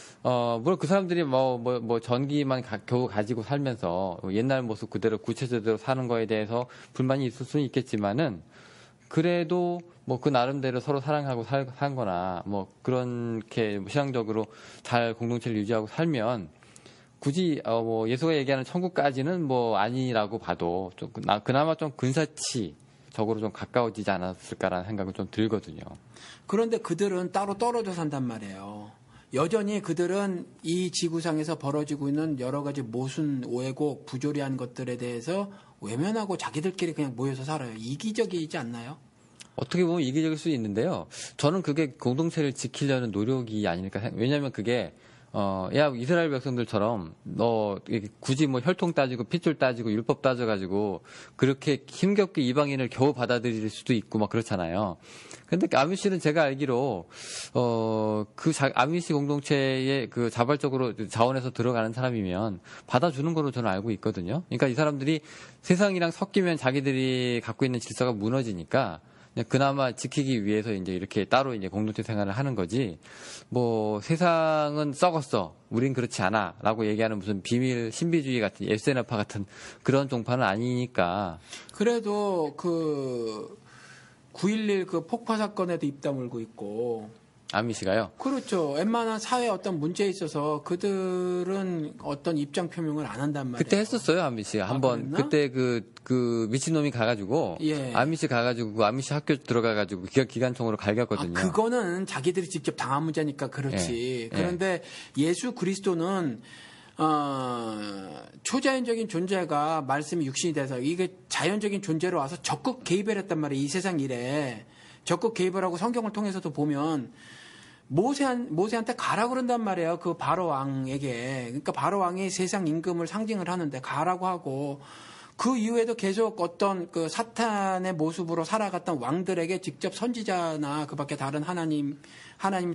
Speaker 1: 물론 그 사람들이 뭐 전기만 겨우 가지고 살면서 옛날 모습 그대로 구체적으로 사는 거에 대해서 불만이 있을 수는 있겠지만은 그래도 뭐 그 나름대로 서로 사랑하고 산거나 뭐 그렇게 신앙적으로 잘 공동체를 유지하고 살면 굳이 뭐 예수가 얘기하는 천국까지는 뭐 아니라고 봐도 좀 그나마 좀 근사치적으로 좀 가까워지지 않았을까라는 생각은 좀 들거든요.
Speaker 2: 그런데 그들은 따로 떨어져 산단 말이에요. 여전히 그들은 이 지구상에서 벌어지고 있는 여러 가지 모순, 오해곡, 부조리한 것들에 대해서 외면하고 자기들끼리 그냥 모여서 살아요. 이기적이지 않나요?
Speaker 1: 어떻게 보면 이기적일 수 있는데요. 저는 그게 공동체를 지키려는 노력이 아닐까 왜냐하면 그게 야 이스라엘 백성들처럼 너 굳이 뭐 혈통 따지고 핏줄 따지고 율법 따져가지고 그렇게 힘겹게 이방인을 겨우 받아들일 수도 있고 막 그렇잖아요. 근데 아미시는 제가 알기로 아미시 공동체에 그 자발적으로 자원해서 들어가는 사람이면 받아주는 거로 저는 알고 있거든요. 그러니까 이 사람들이 세상이랑 섞이면 자기들이 갖고 있는 질서가 무너지니까 그나마 지키기 위해서 이제 이렇게 따로 이제 공동체 생활을 하는 거지. 뭐 세상은 썩었어. 우린 그렇지 않아라고 얘기하는 무슨 비밀 신비주의 같은 SNF파 같은 그런 종파는 아니니까.
Speaker 2: 그래도 9.11 그 폭파 사건에도 입 다물고 있고.
Speaker 1: 아미시가요?
Speaker 2: 그렇죠. 웬만한 사회 어떤 문제에 있어서 그들은 어떤 입장 표명을 안 한단 말이에요.
Speaker 1: 그때 했었어요, 아미시가. 한번.
Speaker 2: 그랬나?
Speaker 1: 그때 그 미친놈이 가가지고.
Speaker 2: 예.
Speaker 1: 아미시 가가지고 그 아미시 학교 들어가가지고 기관총으로 갈겼거든요.
Speaker 2: 그거는 자기들이 직접 당한 문제니까 그렇지.
Speaker 1: 예.
Speaker 2: 그런데 예수 그리스도는 초자연적인 존재가 말씀이 육신이 돼서 이게 자연적인 존재로 와서 적극 개입을 했단 말이에요. 이 세상 일에. 적극 개입을 하고 성경을 통해서도 보면 모세한테 가라 그런단 말이에요. 그 바로 왕에게. 그러니까 바로 왕이 세상 임금을 상징을 하는데 가라고 하고 그 이후에도 계속 어떤 그 사탄의 모습으로 살아갔던 왕들에게 직접 선지자나 그 밖에 다른 하나님이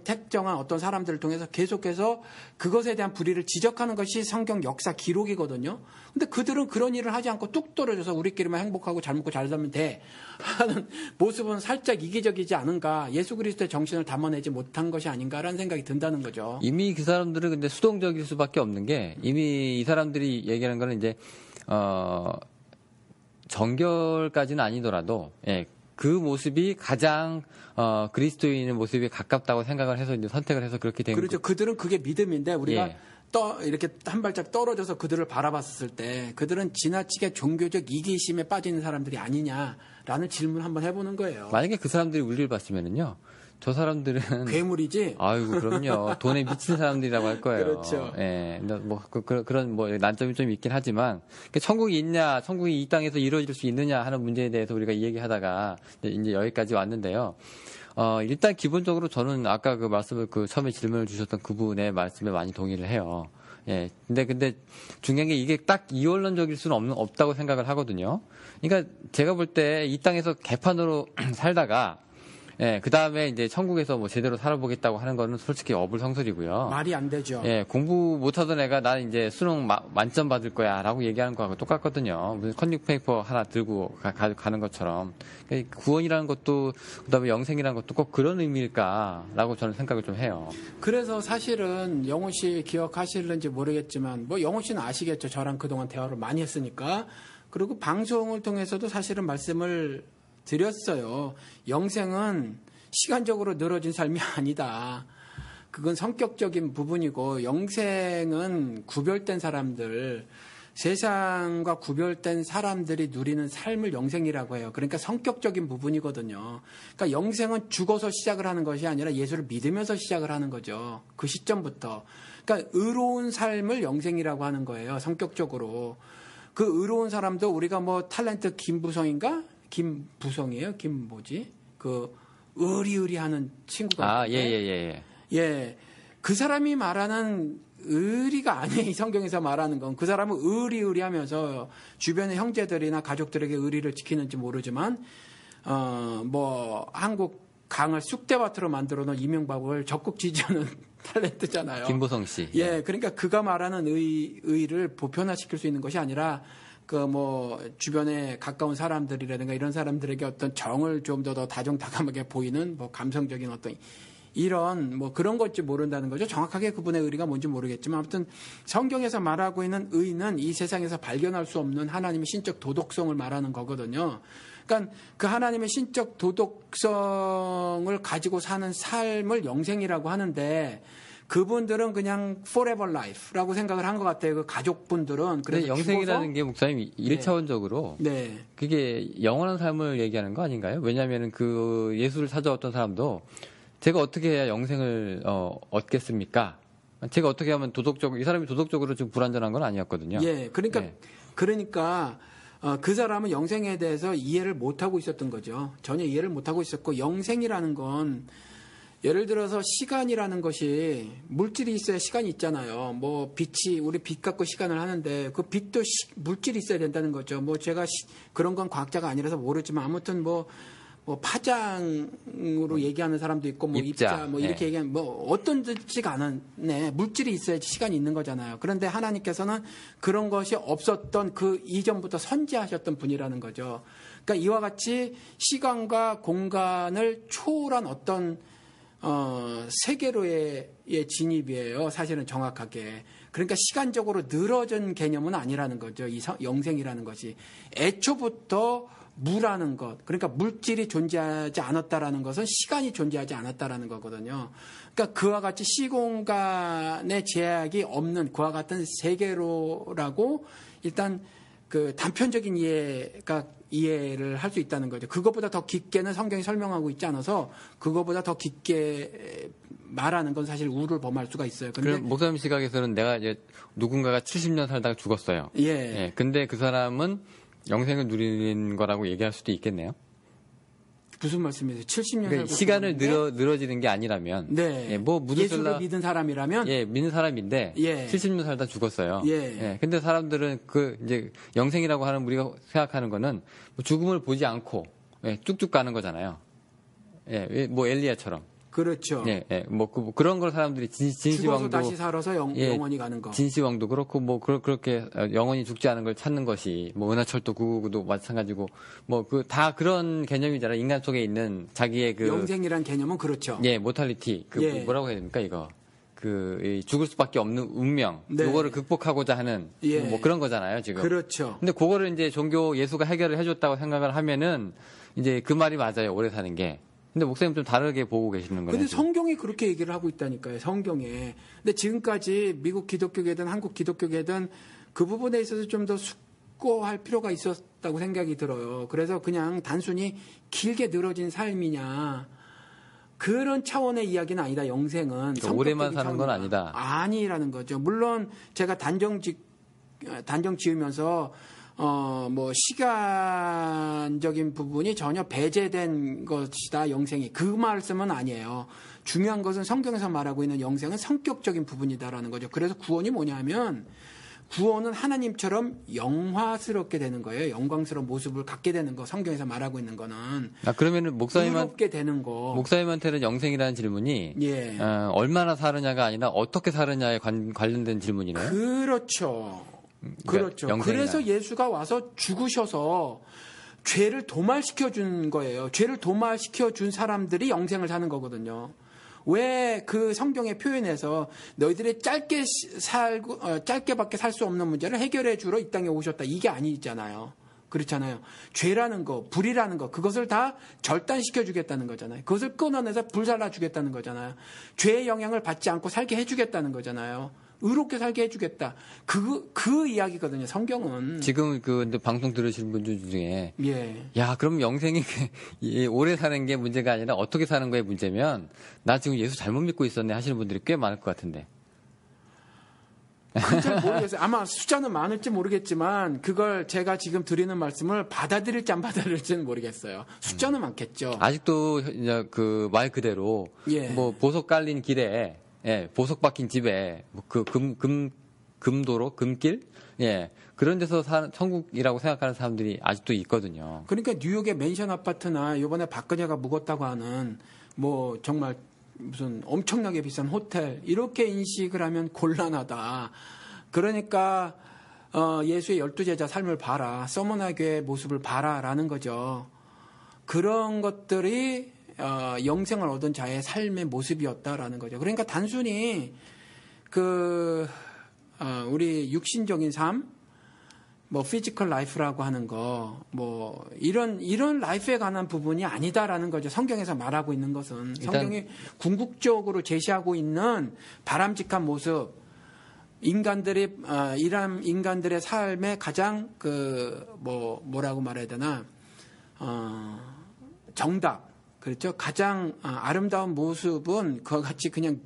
Speaker 2: 택정한 어떤 사람들을 통해서 계속해서 그것에 대한 불의를 지적하는 것이 성경 역사 기록이거든요. 근데 그들은 그런 일을 하지 않고 뚝 떨어져서 우리끼리만 행복하고 잘 먹고 잘 살면 돼 하는 모습은 살짝 이기적이지 않은가. 예수 그리스도의 정신을 담아내지 못한 것이 아닌가라는 생각이 든다는 거죠.
Speaker 1: 이미 그 사람들은 근데 수동적일 수밖에 없는 게 이미 이 사람들이 얘기하는 거는 이제 정결까지는 아니더라도, 예, 그 모습이 가장, 그리스도인의 모습이 가깝다고 생각을 해서 이제 선택을 해서 그렇게 된
Speaker 2: 그렇죠. 그들은 그게 믿음인데 우리가
Speaker 1: 예.
Speaker 2: 이렇게 한 발짝 떨어져서 그들을 바라봤을 때 그들은 지나치게 종교적 이기심에 빠지는 사람들이 아니냐라는 질문을 한번 해보는 거예요.
Speaker 1: 만약에 그 사람들이 우리를 봤으면은요, 저 사람들은
Speaker 2: 괴물이지?
Speaker 1: 아이고 그럼요 돈에 미친 사람들이라고 할 거예요.
Speaker 2: 그렇죠.
Speaker 1: 예, 뭐 그런 뭐 난점이 좀 있긴 하지만 천국이 있냐, 천국이 이 땅에서 이루어질 수 있느냐 하는 문제에 대해서 우리가 얘기하다가 이제 여기까지 왔는데요. 일단 기본적으로 저는 아까 그 말씀을 처음에 질문을 주셨던 그분의 말씀에 많이 동의를 해요. 예, 근데 중요한 게 이게 딱 이원론적일 수는 없다고 생각을 하거든요. 그러니까 제가 볼 때 이 땅에서 개판으로 살다가 예, 그 다음에 이제 천국에서 뭐 제대로 살아보겠다고 하는 거는 솔직히 어불성설이고요.
Speaker 2: 말이 안 되죠.
Speaker 1: 예, 공부 못하던 애가 난 이제 수능 만점 받을 거야 라고 얘기하는 거하고 똑같거든요. 무슨 컨닝 페이퍼 하나 들고 가는 것처럼. 구원이라는 것도, 그 다음에 영생이라는 것도 꼭 그런 의미일까라고 저는 생각을 좀 해요.
Speaker 2: 그래서 사실은 영호 씨 기억하실는지 모르겠지만 뭐 영호 씨는 아시겠죠. 저랑 그동안 대화를 많이 했으니까. 그리고 방송을 통해서도 사실은 말씀을 드렸어요. 영생은 시간적으로 늘어진 삶이 아니다. 그건 성격적인 부분이고 영생은 구별된 사람들, 세상과 구별된 사람들이 누리는 삶을 영생이라고 해요. 그러니까 성격적인 부분이거든요. 그러니까 영생은 죽어서 시작을 하는 것이 아니라 예수를 믿으면서 시작을 하는 거죠. 그 시점부터. 그러니까 의로운 삶을 영생이라고 하는 거예요. 성격적으로. 그 의로운 사람도 우리가 뭐 탤런트 김부성인가? 김부성이에요? 의리의리하는 친구가.
Speaker 1: 예.
Speaker 2: 예. 그 사람이 말하는 의리가 아니에요. 이 성경에서 말하는 건. 그 사람은 의리하면서 주변의 형제들이나 가족들에게 의리를 지키는지 모르지만, 한국 강을 쑥대밭으로 만들어 놓은 이명박을 적극 지지하는 탤런트잖아요.
Speaker 1: 김보성 씨.
Speaker 2: 예. 그러니까 그가 말하는 의를 보편화시킬 수 있는 것이 아니라, 주변에 가까운 사람들이라든가 이런 사람들에게 어떤 정을 좀 더 다정다감하게 보이는 감성적인 어떤 이런 그런 것지 모른다는 거죠. 정확하게 그분의 의리가 뭔지 모르겠지만 아무튼 성경에서 말하고 있는 의는 이 세상에서 발견할 수 없는 하나님의 신적 도덕성을 말하는 거거든요. 그러니까 그 하나님의 신적 도덕성을 가지고 사는 삶을 영생이라고 하는데 그분들은 그냥 forever life라고 생각을 한 것 같아요. 그 가족분들은.
Speaker 1: 근데
Speaker 2: 그래서
Speaker 1: 영생이라는 게 목사님 일차원적으로
Speaker 2: 네.
Speaker 1: 그게 영원한 삶을 얘기하는 거 아닌가요? 왜냐하면 그 예수를 찾아왔던 사람도 제가 어떻게 해야 영생을 얻겠습니까? 제가 어떻게 하면 이 사람이 도덕적으로 좀 불완전한 건 아니었거든요.
Speaker 2: 예. 그러니까
Speaker 1: 예.
Speaker 2: 그 사람은 영생에 대해서 이해를 못 하고 있었던 거죠. 전혀 이해를 못 하고 있었고 영생이라는 건 예를 들어서 시간이라는 것이 물질이 있어야 시간이 있잖아요. 뭐 우리 빛 갖고 시간을 하는데 그 빛도 물질이 있어야 된다는 거죠. 뭐 제가 그런 건 과학자가 아니라서 모르지만 아무튼 뭐 파장으로 얘기하는 사람도 있고 뭐 입자 뭐 이렇게 얘기하면 뭐 어떤 뜻이가 않네. 물질이 있어야지 시간이 있는 거잖아요. 그런데 하나님께서는 그런 것이 없었던 그 이전부터 선지하셨던 분이라는 거죠. 그러니까 이와 같이 시간과 공간을 초월한 어떤 세계로의 진입이에요. 사실은 정확하게. 그러니까 시간적으로 늘어진 개념은 아니라는 거죠. 이 영생이라는 것이. 애초부터 무라는 것, 그러니까 물질이 존재하지 않았다라는 것은 시간이 존재하지 않았다라는 거거든요. 그러니까 그와 같이 시공간의 제약이 없는 그와 같은 세계로라고 일단 그 단편적인 이해를 할 수 있다는 거죠. 그것보다 더 깊게는 성경이 설명하고 있지 않아서 그것보다 더 깊게 말하는 건 사실 우를 범할 수가 있어요. 근데
Speaker 1: 그럼 목사님 시각에서는 내가 이제 누군가가 70년 살다가 죽었어요.
Speaker 2: 예.
Speaker 1: 근데 그 사람은 영생을 누리는 거라고 얘기할 수도 있겠네요.
Speaker 2: 무슨 말씀이세요? 70년
Speaker 1: 그러니까
Speaker 2: 살고
Speaker 1: 시간을 늘어지는 게 아니라면,
Speaker 2: 네. 예수를 믿은 사람이라면,
Speaker 1: 믿는 사람인데, 70년 살다 죽었어요. 근데 사람들은 이제 영생이라고 하는 우리가 생각하는 거는 뭐 죽음을 보지 않고, 쭉쭉 가는 거잖아요. 뭐 엘리야처럼.
Speaker 2: 그렇죠.
Speaker 1: 그런 걸 사람들이
Speaker 2: 죽어서 다시 살아서 영원히 가는 거.
Speaker 1: 진시황도 그렇고 그렇게 영원히 죽지 않은 걸 찾는 것이 뭐 은하철도 999도 마찬가지고 다 그런 개념이잖아요. 인간 속에 있는 자기의
Speaker 2: 영생이란 개념은 그렇죠.
Speaker 1: 모탈리티 뭐라고 해야 됩니까 이거 죽을 수밖에 없는 운명 그거를 극복하고자 하는 뭐 그런 거잖아요 지금.
Speaker 2: 그렇죠.
Speaker 1: 근데 그거를 이제 종교 예수가 해결을 해줬다고 생각을 하면은 이제 그 말이 맞아요. 오래 사는 게. 근데 목사님 좀 다르게 보고 계시는 거예요.
Speaker 2: 근데 성경이 그렇게 얘기를 하고 있다니까요. 성경에. 근데 지금까지 미국 기독교계든 한국 기독교계든 그 부분에 있어서 좀 더 숙고할 필요가 있었다고 생각이 들어요. 그래서 그냥 단순히 길게 늘어진 삶이냐 그런 차원의 이야기는 아니다. 영생은
Speaker 1: 그러니까 오래만 사는 건 아니다.
Speaker 2: 아니라는 거죠. 물론 제가 단정 지으면서 시간적인 부분이 전혀 배제된 것이다, 영생이. 그 말씀은 아니에요. 중요한 것은 성경에서 말하고 있는 영생은 성격적인 부분이다라는 거죠. 그래서 구원이 뭐냐면, 구원은 하나님처럼 영화스럽게 되는 거예요. 영광스러운 모습을 갖게 되는 거. 성경에서 말하고 있는 거는.
Speaker 1: 그러면은
Speaker 2: 의롭게 되는 거.
Speaker 1: 목사님한테는 영생이라는 질문이 얼마나 사느냐가 아니라 어떻게 사느냐에 관련된 질문이네요.
Speaker 2: 그렇죠. 그렇죠. 그래서 예수가 와서 죽으셔서 죄를 도말시켜 준 거예요. 죄를 도말시켜 준 사람들이 영생을 사는 거거든요. 왜 그 성경의 표현에서 너희들이 짧게밖에 살 수 없는 문제를 해결해 주러 이 땅에 오셨다. 이게 아니잖아요. 그렇잖아요. 죄라는 거, 불이라는 거, 그것을 다 절단시켜 주겠다는 거잖아요. 그것을 끊어내서 불살라 주겠다는 거잖아요. 죄의 영향을 받지 않고 살게 해주겠다는 거잖아요. 의롭게 살게 해주겠다. 그 이야기거든요. 성경은.
Speaker 1: 지금 근데 방송 들으시는 분들 중에 그럼 영생이 오래 사는 게 문제가 아니라 어떻게 사는 거에 문제면 나 지금 예수 잘못 믿고 있었네 하시는 분들이 꽤 많을 것 같은데.
Speaker 2: 그건 잘 모르겠어요. 아마 숫자는 많을지 모르겠지만 그걸 제가 지금 드리는 말씀을 받아들일지 안 받아들일지는 모르겠어요. 숫자는 많겠죠.
Speaker 1: 아직도 말 그대로 뭐 보석 깔린 길에 보석 박힌 집에 금도로 금길 그런 데서 천국이라고 생각하는 사람들이 아직도 있거든요.
Speaker 2: 그러니까 뉴욕의 맨션 아파트나 이번에 박근혜가 묵었다고 하는 뭐 정말 무슨 엄청나게 비싼 호텔 이렇게 인식을 하면 곤란하다. 그러니까 예수의 12제자 삶을 봐라. 서머나 교회의 모습을 봐라라는 거죠. 그런 것들이 영생을 얻은 자의 삶의 모습이었다라는 거죠. 그러니까 단순히 우리 육신적인 삶, 뭐 피지컬 라이프라고 하는 거, 뭐 이런 라이프에 관한 부분이 아니다라는 거죠. 성경에서 말하고 있는 것은 성경이 궁극적으로 제시하고 있는 바람직한 모습, 인간들의 이런 인간들의 삶의 가장 뭐라고 말해야 되나, 정답, 그렇죠. 가장 아름다운 모습은 그와 같이 그냥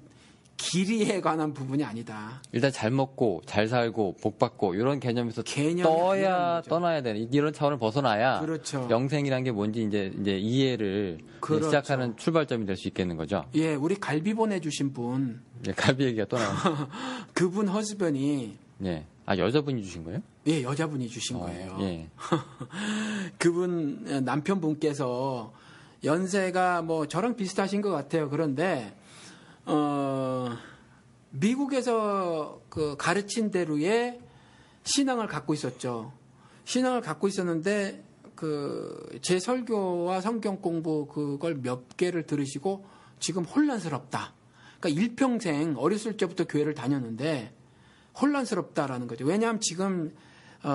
Speaker 2: 길이에 관한 부분이 아니다.
Speaker 1: 일단 잘 먹고 잘 살고 복 받고 이런 개념에서 떠나야 되는 이런 차원을 벗어나야
Speaker 2: 그렇죠.
Speaker 1: 영생이란 게 뭔지 이제 이해를
Speaker 2: 그렇죠.
Speaker 1: 시작하는 출발점이 될 수 있겠는 거죠.
Speaker 2: 예, 우리 갈비 보내주신 분,
Speaker 1: 예, 갈비 얘기가 또 나와요.
Speaker 2: 그분 허스번이
Speaker 1: 예, 여자분이 주신 거예요?
Speaker 2: 예, 여자분이 주신 거예요.
Speaker 1: 예.
Speaker 2: 그분 남편분께서 연세가 뭐 저랑 비슷하신 것 같아요. 그런데 미국에서 그 가르친 대로의 신앙을 갖고 있었죠. 신앙을 갖고 있었는데 제 설교와 성경 공부 그걸 몇 개를 들으시고 지금 혼란스럽다. 그러니까 일평생 어렸을 때부터 교회를 다녔는데 혼란스럽다라는 거죠. 왜냐하면 지금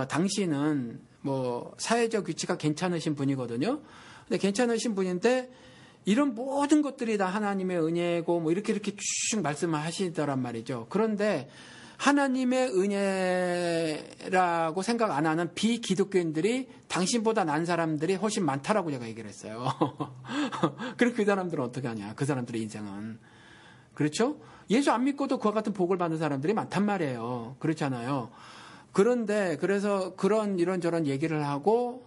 Speaker 2: 당신은 뭐 사회적 위치가 괜찮으신 분이거든요. 근데 괜찮으신 분인데 이런 모든 것들이 다 하나님의 은혜고 뭐 이렇게 쭉 말씀을 하시더란 말이죠. 그런데 하나님의 은혜라고 생각 안 하는 비기독교인들이 당신보다 난 사람들이 훨씬 많다라고 제가 얘기를 했어요. 그리고 그 사람들은 어떻게 하냐. 그 사람들의 인생은. 그렇죠? 예수 안 믿고도 그와 같은 복을 받는 사람들이 많단 말이에요. 그렇잖아요. 그런데 그래서 그런 이런저런 얘기를 하고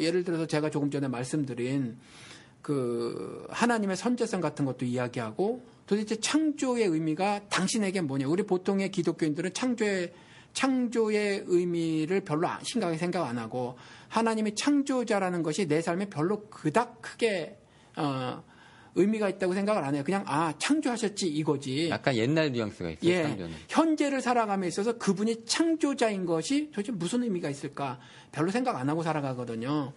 Speaker 2: 예를 들어서 제가 조금 전에 말씀드린 하나님의 선제성 같은 것도 이야기하고 도대체 창조의 의미가 당신에게 뭐냐. 우리 보통의 기독교인들은 창조의 의미를 별로 심각하게 생각 안 하고 하나님이 창조자라는 것이 내 삶에 별로 그닥 크게 의미가 있다고 생각을 안 해요. 그냥 창조하셨지 이거지.
Speaker 1: 약간 옛날 뉘앙스가 있어요.
Speaker 2: 예,
Speaker 1: 창조는.
Speaker 2: 현재를 살아감에 있어서 그분이 창조자인 것이 도대체 무슨 의미가 있을까 별로 생각 안 하고 살아가거든요.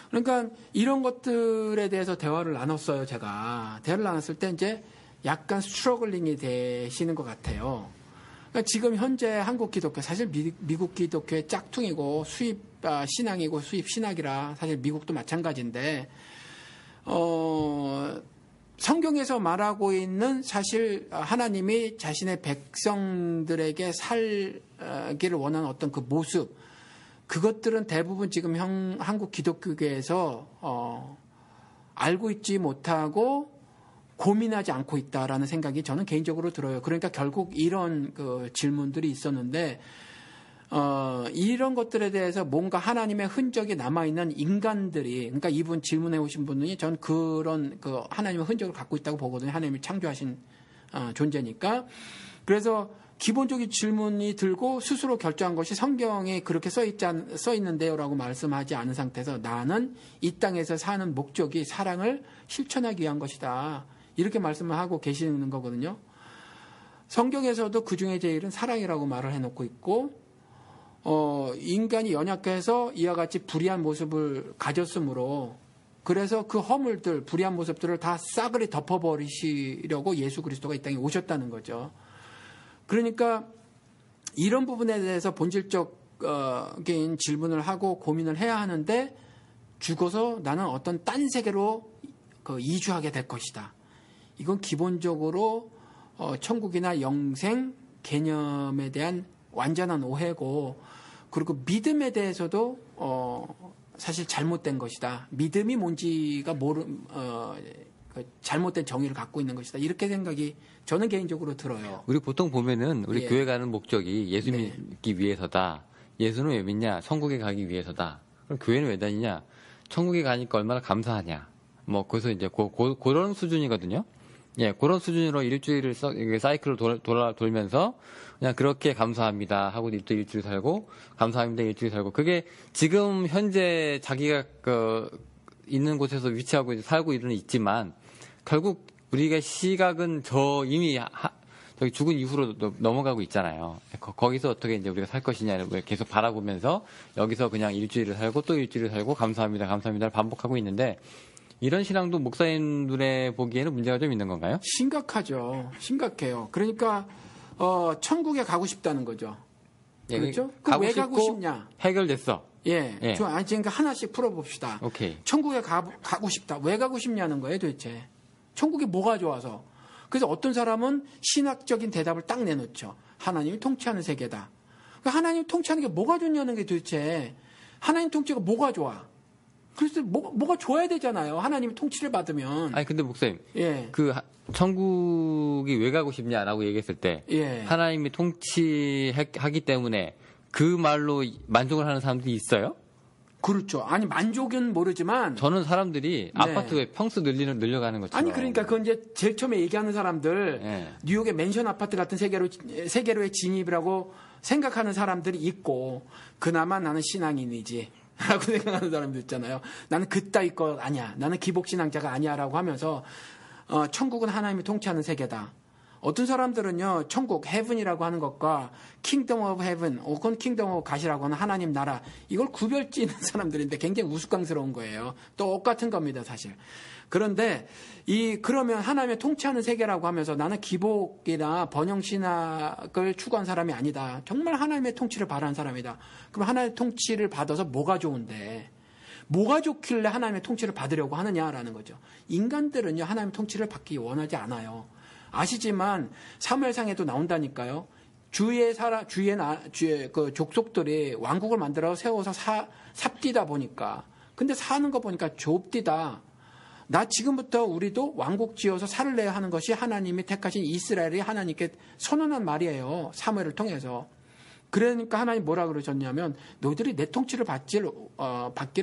Speaker 2: 그러니까 이런 것들에 대해서 대화를 나눴어요. 제가 대화를 나눴을 때 이제 약간 스트러글링이 되시는 것 같아요. 그러니까 지금 현재 한국 기독교 사실 미국 기독교의 짝퉁이고 수입 신앙이고 수입 신학이라 사실 미국도 마찬가지인데 성경에서 말하고 있는 사실 하나님이 자신의 백성들에게 살기를 원하는 어떤 그 모습, 그것들은 대부분 지금 한국 기독교계에서 알고 있지 못하고 고민하지 않고 있다라는 생각이 저는 개인적으로 들어요. 그러니까 결국 이런 질문들이 있었는데 이런 것들에 대해서 뭔가 하나님의 흔적이 남아있는 인간들이, 그러니까 이분 질문해 오신 분이 전 그런 하나님의 흔적을 갖고 있다고 보거든요. 하나님이 창조하신 존재니까. 그래서 기본적인 질문이 들고 스스로 결정한 것이 성경에 그렇게 써 있는데요 라고 말씀하지 않은 상태에서 나는 이 땅에서 사는 목적이 사랑을 실천하기 위한 것이다. 이렇게 말씀을 하고 계시는 거거든요. 성경에서도 그중에 제일은 사랑이라고 말을 해놓고 있고 인간이 연약해서 이와 같이 불의한 모습을 가졌으므로 그래서 그 허물들, 불의한 모습들을 다 싸그리 덮어버리시려고 예수 그리스도가 이 땅에 오셨다는 거죠. 그러니까 이런 부분에 대해서 본질적인 질문을 하고 고민을 해야 하는데 죽어서 나는 어떤 딴 세계로 이주하게 될 것이다. 이건 기본적으로 천국이나 영생 개념에 대한 완전한 오해고, 그리고 믿음에 대해서도 사실 잘못된 것이다. 믿음이 뭔지가 잘못된 정의를 갖고 있는 것이다. 이렇게 생각이 저는 개인적으로 들어요.
Speaker 1: 우리 보통 보면은 우리
Speaker 2: 예.
Speaker 1: 교회 가는 목적이 예수
Speaker 2: 네.
Speaker 1: 믿기 위해서다. 예수는 왜 믿냐? 천국에 가기 위해서다. 그럼 교회는 왜 다니냐? 천국에 가니까 얼마나 감사하냐? 뭐 그래서 이제 그런 수준이거든요. 예, 그런 수준으로 일주일을 사이클로 돌면서 그냥 그렇게 감사합니다 하고 또 일주일 살고 감사합니다 일주일 살고, 그게 지금 현재 자기가 있는 곳에서 위치하고 살고 이런 있지만 결국 우리가 시각은 이미 저기 죽은 이후로 넘어가고 있잖아요. 거기서 어떻게 이제 우리가 살 것이냐를 계속 바라보면서 여기서 그냥 일주일을 살고 또 일주일을 살고 감사합니다를 반복하고 있는데, 이런 신앙도 목사님들의 보기에는 문제가 좀 있는 건가요?
Speaker 2: 심각하죠. 심각해요. 그러니까 천국에 가고 싶다는 거죠.
Speaker 1: 예,
Speaker 2: 그렇죠?
Speaker 1: 가고
Speaker 2: 왜 가고
Speaker 1: 싶고
Speaker 2: 싶냐?
Speaker 1: 해결됐어.
Speaker 2: 예.
Speaker 1: 예.
Speaker 2: 아니, 그러니까 하나씩 풀어봅시다.
Speaker 1: 오케이.
Speaker 2: 천국에 가고 싶다. 왜 가고 싶냐는 거예요, 도대체. 천국이 뭐가 좋아서. 그래서 어떤 사람은 신학적인 대답을 딱 내놓죠. 하나님이 통치하는 세계다. 그러니까 하나님이 통치하는 게 뭐가 좋냐는 게 도대체 하나님 통치가 뭐가 좋아. 그래서 뭐가 좋아야 되잖아요. 하나님이 통치를 받으면.
Speaker 1: 아니 근데 목사님,
Speaker 2: 예.
Speaker 1: 그 천국이 왜 가고 싶냐라고 얘기했을 때
Speaker 2: 예.
Speaker 1: 하나님이 통치하기 때문에 그 말로 만족을 하는 사람들이 있어요?
Speaker 2: 그렇죠. 아니 만족은 모르지만
Speaker 1: 저는 사람들이 아파트에 평수 늘려가는 것처럼.
Speaker 2: 아니 그러니까 그건 이제 제일 처음에 얘기하는 사람들
Speaker 1: 예.
Speaker 2: 뉴욕의 맨션 아파트 같은 세계로의 진입이라고 생각하는 사람들이 있고 그나마 나는 신앙인이지 라고 생각하는 사람들 있잖아요. 나는 그따위 것 아니야. 나는 기복신앙자가 아니야 라고 하면서 천국은 하나님이 통치하는 세계다. 어떤 사람들은요, 천국, 헤븐이라고 하는 것과 킹덤 오브 헤븐, 혹은 킹덤 오브 갓이라고 하는 하나님 나라, 이걸 구별짓는 사람들인데 굉장히 우스꽝스러운 거예요. 똑같은 겁니다, 사실. 그런데, 그러면 하나님의 통치하는 세계라고 하면서 나는 기복이나 번영신학을 추구한 사람이 아니다. 정말 하나님의 통치를 바라는 사람이다. 그럼 하나님의 통치를 받아서 뭐가 좋은데, 뭐가 좋길래 하나님의 통치를 받으려고 하느냐라는 거죠. 인간들은요, 하나님의 통치를 받기 원하지 않아요. 아시지만 사무엘상에도 나온다니까요. 주위의 그 족속들이 왕국을 만들어 세워서 삽디다 보니까 근데 사는 거 보니까 좁디다. 나 지금부터 우리도 왕국 지어서 살래야 하는 것이 하나님이 택하신 이스라엘이 하나님께 선언한 말이에요. 사무엘을 통해서. 그러니까 하나님 뭐라 그러셨냐면 너희들이 내 통치를 받기를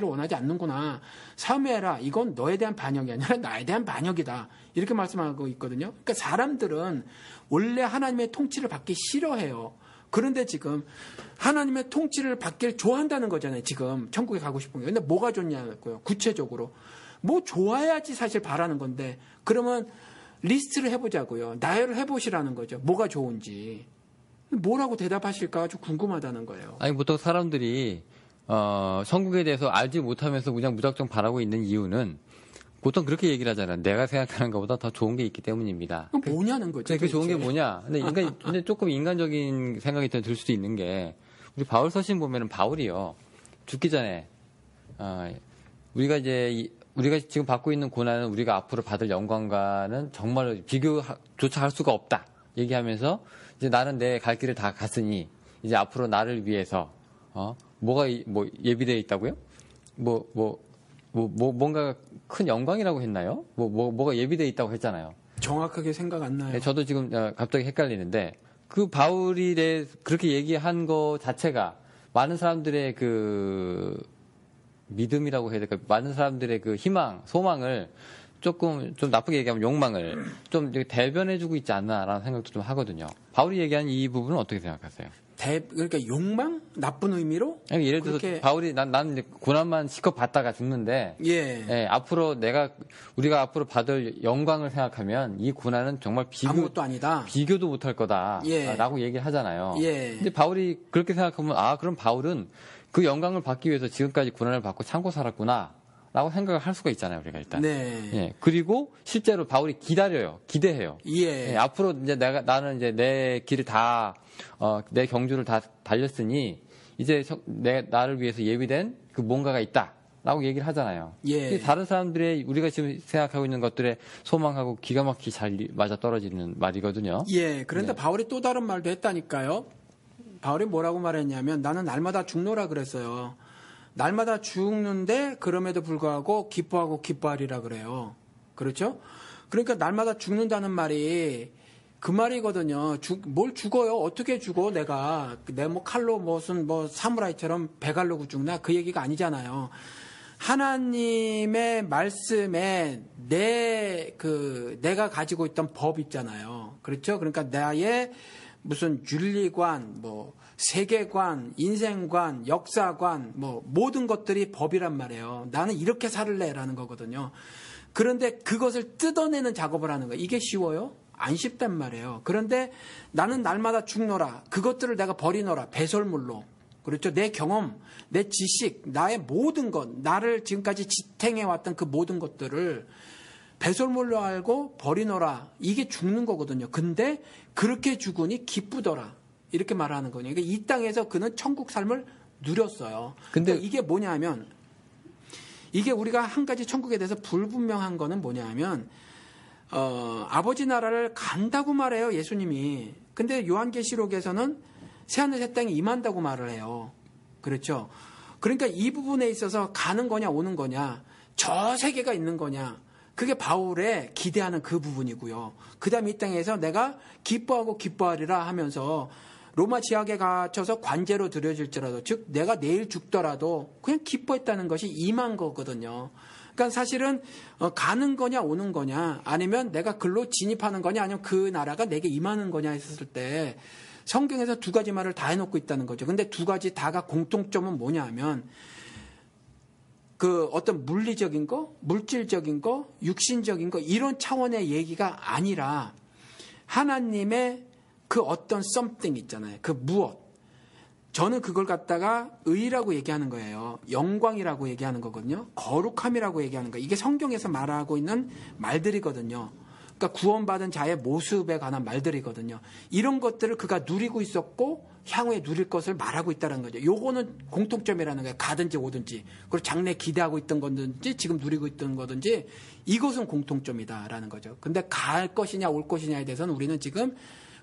Speaker 2: 원하지 않는구나. 사무엘아 이건 너에 대한 반역이 아니라 나에 대한 반역이다. 이렇게 말씀하고 있거든요. 그러니까 사람들은 원래 하나님의 통치를 받기 싫어해요. 그런데 지금 하나님의 통치를 받기를 좋아한다는 거잖아요. 지금 천국에 가고 싶은 게. 근데 뭐가 좋냐고요. 구체적으로. 뭐 좋아야지 사실 바라는 건데 그러면 리스트를 해보자고요. 나열을 해보시라는 거죠. 뭐가 좋은지. 뭐라고 대답하실까 아주 궁금하다는 거예요.
Speaker 1: 아니 보통 사람들이 천국에 대해서 알지 못하면서 그냥 무작정 바라고 있는 이유는 보통 그렇게 얘기를 하잖아요. 내가 생각하는 것보다 더 좋은 게 있기 때문입니다.
Speaker 2: 그럼 뭐냐는 거죠.
Speaker 1: 그 좋은 게 뭐냐? 근데 조금 인간적인 생각이 들 수도 있는 게 우리 바울 서신 보면은 바울이요 죽기 전에 우리가 지금 받고 있는 고난은 우리가 앞으로 받을 영광과는 정말 비교조차 할 수가 없다. 얘기하면서 이제 나는 내 갈 길을 다 갔으니 이제 앞으로 나를 위해서 뭐가 예비되어 있다고요? 뭔가 큰 영광이라고 했나요? 뭐가 예비되어 있다고 했잖아요.
Speaker 2: 정확하게 생각 안 나요.
Speaker 1: 네, 저도 지금 갑자기 헷갈리는데 그 바울이 그렇게 얘기한 거 자체가 많은 사람들의 그 믿음이라고 해야 될까? 많은 사람들의 그 희망, 소망을 좀 나쁘게 얘기하면 욕망을 좀 대변해주고 있지 않나라는 생각도 좀 하거든요. 바울이 얘기한 이 부분은 어떻게 생각하세요?
Speaker 2: 그러니까 욕망? 나쁜 의미로?
Speaker 1: 예를 들어서
Speaker 2: 그렇게...
Speaker 1: 바울이 나는 이제 고난만 실컷 받다가 죽는데 앞으로 우리가 앞으로 받을 영광을 생각하면 이 고난은 정말
Speaker 2: 아무것도 아니다.
Speaker 1: 비교도 못할 거다라고 얘기를 하잖아요. 근데 바울이 그렇게 생각하면 그럼 바울은 그 영광을 받기 위해서 지금까지 고난을 받고 참고 살았구나. 라고 생각을 할 수가 있잖아요, 우리가 일단. 그리고 실제로 바울이 기대해요. 앞으로 이제 나는 이제 내 길을 내 경주를 다 달렸으니 이제 나를 위해서 예비된 그 뭔가가 있다라고 얘기를 하잖아요. 다른 사람들의 우리가 지금 생각하고 있는 것들의 소망하고 기가 막히게 잘 맞아 떨어지는 말이거든요.
Speaker 2: 그런데 바울이 또 다른 말도 했다니까요. 바울이 뭐라고 말했냐면 나는 날마다 죽노라 그랬어요. 날마다 죽는데 그럼에도 불구하고 기뻐하리라 그래요. 그렇죠? 그러니까 날마다 죽는다는 말이 그 말이거든요. 뭘 죽어요? 어떻게 죽어? 내 칼로 무슨 사무라이처럼 배갈로 죽나? 그 얘기가 아니잖아요. 하나님의 말씀에 내가 가지고 있던 법 있잖아요. 그렇죠? 그러니까 나의 무슨 윤리관, 세계관, 인생관, 역사관, 모든 것들이 법이란 말이에요. 나는 이렇게 살래라는 거거든요. 그런데 그것을 뜯어내는 작업을 하는 거예요. 이게 쉬워요? 안 쉽단 말이에요. 그런데 나는 날마다 죽노라. 그것들을 내가 버리노라. 배설물로. 그렇죠? 내 경험, 내 지식, 나의 모든 것, 나를 지금까지 지탱해왔던 그 모든 것들을 배설물로 알고 버리노라. 이게 죽는 거거든요. 근데 그렇게 죽으니 기쁘더라. 이렇게 말하는 거냐. 그러니까 이 땅에서 그는 천국 삶을 누렸어요.
Speaker 1: 근데
Speaker 2: 그러니까 이게 뭐냐면 이게 우리가 한 가지 천국에 대해서 불분명한 거는 뭐냐면 아버지 나라를 간다고 말해요, 예수님이. 근데 요한계시록에서는 새하늘 새 땅이 임한다고 말을 해요. 그렇죠? 그러니까 이 부분에 있어서 가는 거냐 오는 거냐, 저 세계가 있는 거냐, 그게 바울의 기대하는 그 부분이고요. 그 다음에 이 땅에서 내가 기뻐하고 기뻐하리라 하면서 로마 지하에 갇혀서 관제로 들여질지라도, 즉 내가 내일 죽더라도 그냥 기뻐했다는 것이 임한 거거든요. 그러니까 사실은 가는 거냐 오는 거냐, 아니면 내가 글로 진입하는 거냐, 아니면 그 나라가 내게 임하는 거냐 했을 때 성경에서 두 가지 말을 다 해놓고 있다는 거죠. 근데 두 가지 다가 공통점은 뭐냐 하면 그 어떤 물리적인 거, 물질적인 거, 육신적인 거, 이런 차원의 얘기가 아니라 하나님의 그 어떤 something 있잖아요. 그 무엇. 저는 그걸 갖다가 의라고 얘기하는 거예요. 영광이라고 얘기하는 거거든요. 거룩함이라고 얘기하는 거예요. 이게 성경에서 말하고 있는 말들이거든요. 그러니까 구원받은 자의 모습에 관한 말들이거든요. 이런 것들을 그가 누리고 있었고 향후에 누릴 것을 말하고 있다는 거죠. 요거는 공통점이라는 거예요. 가든지 오든지. 그리고 장래 기대하고 있던 거든지 지금 누리고 있던 거든지 이것은 공통점이다라는 거죠. 근데 갈 것이냐 올 것이냐에 대해서는 우리는 지금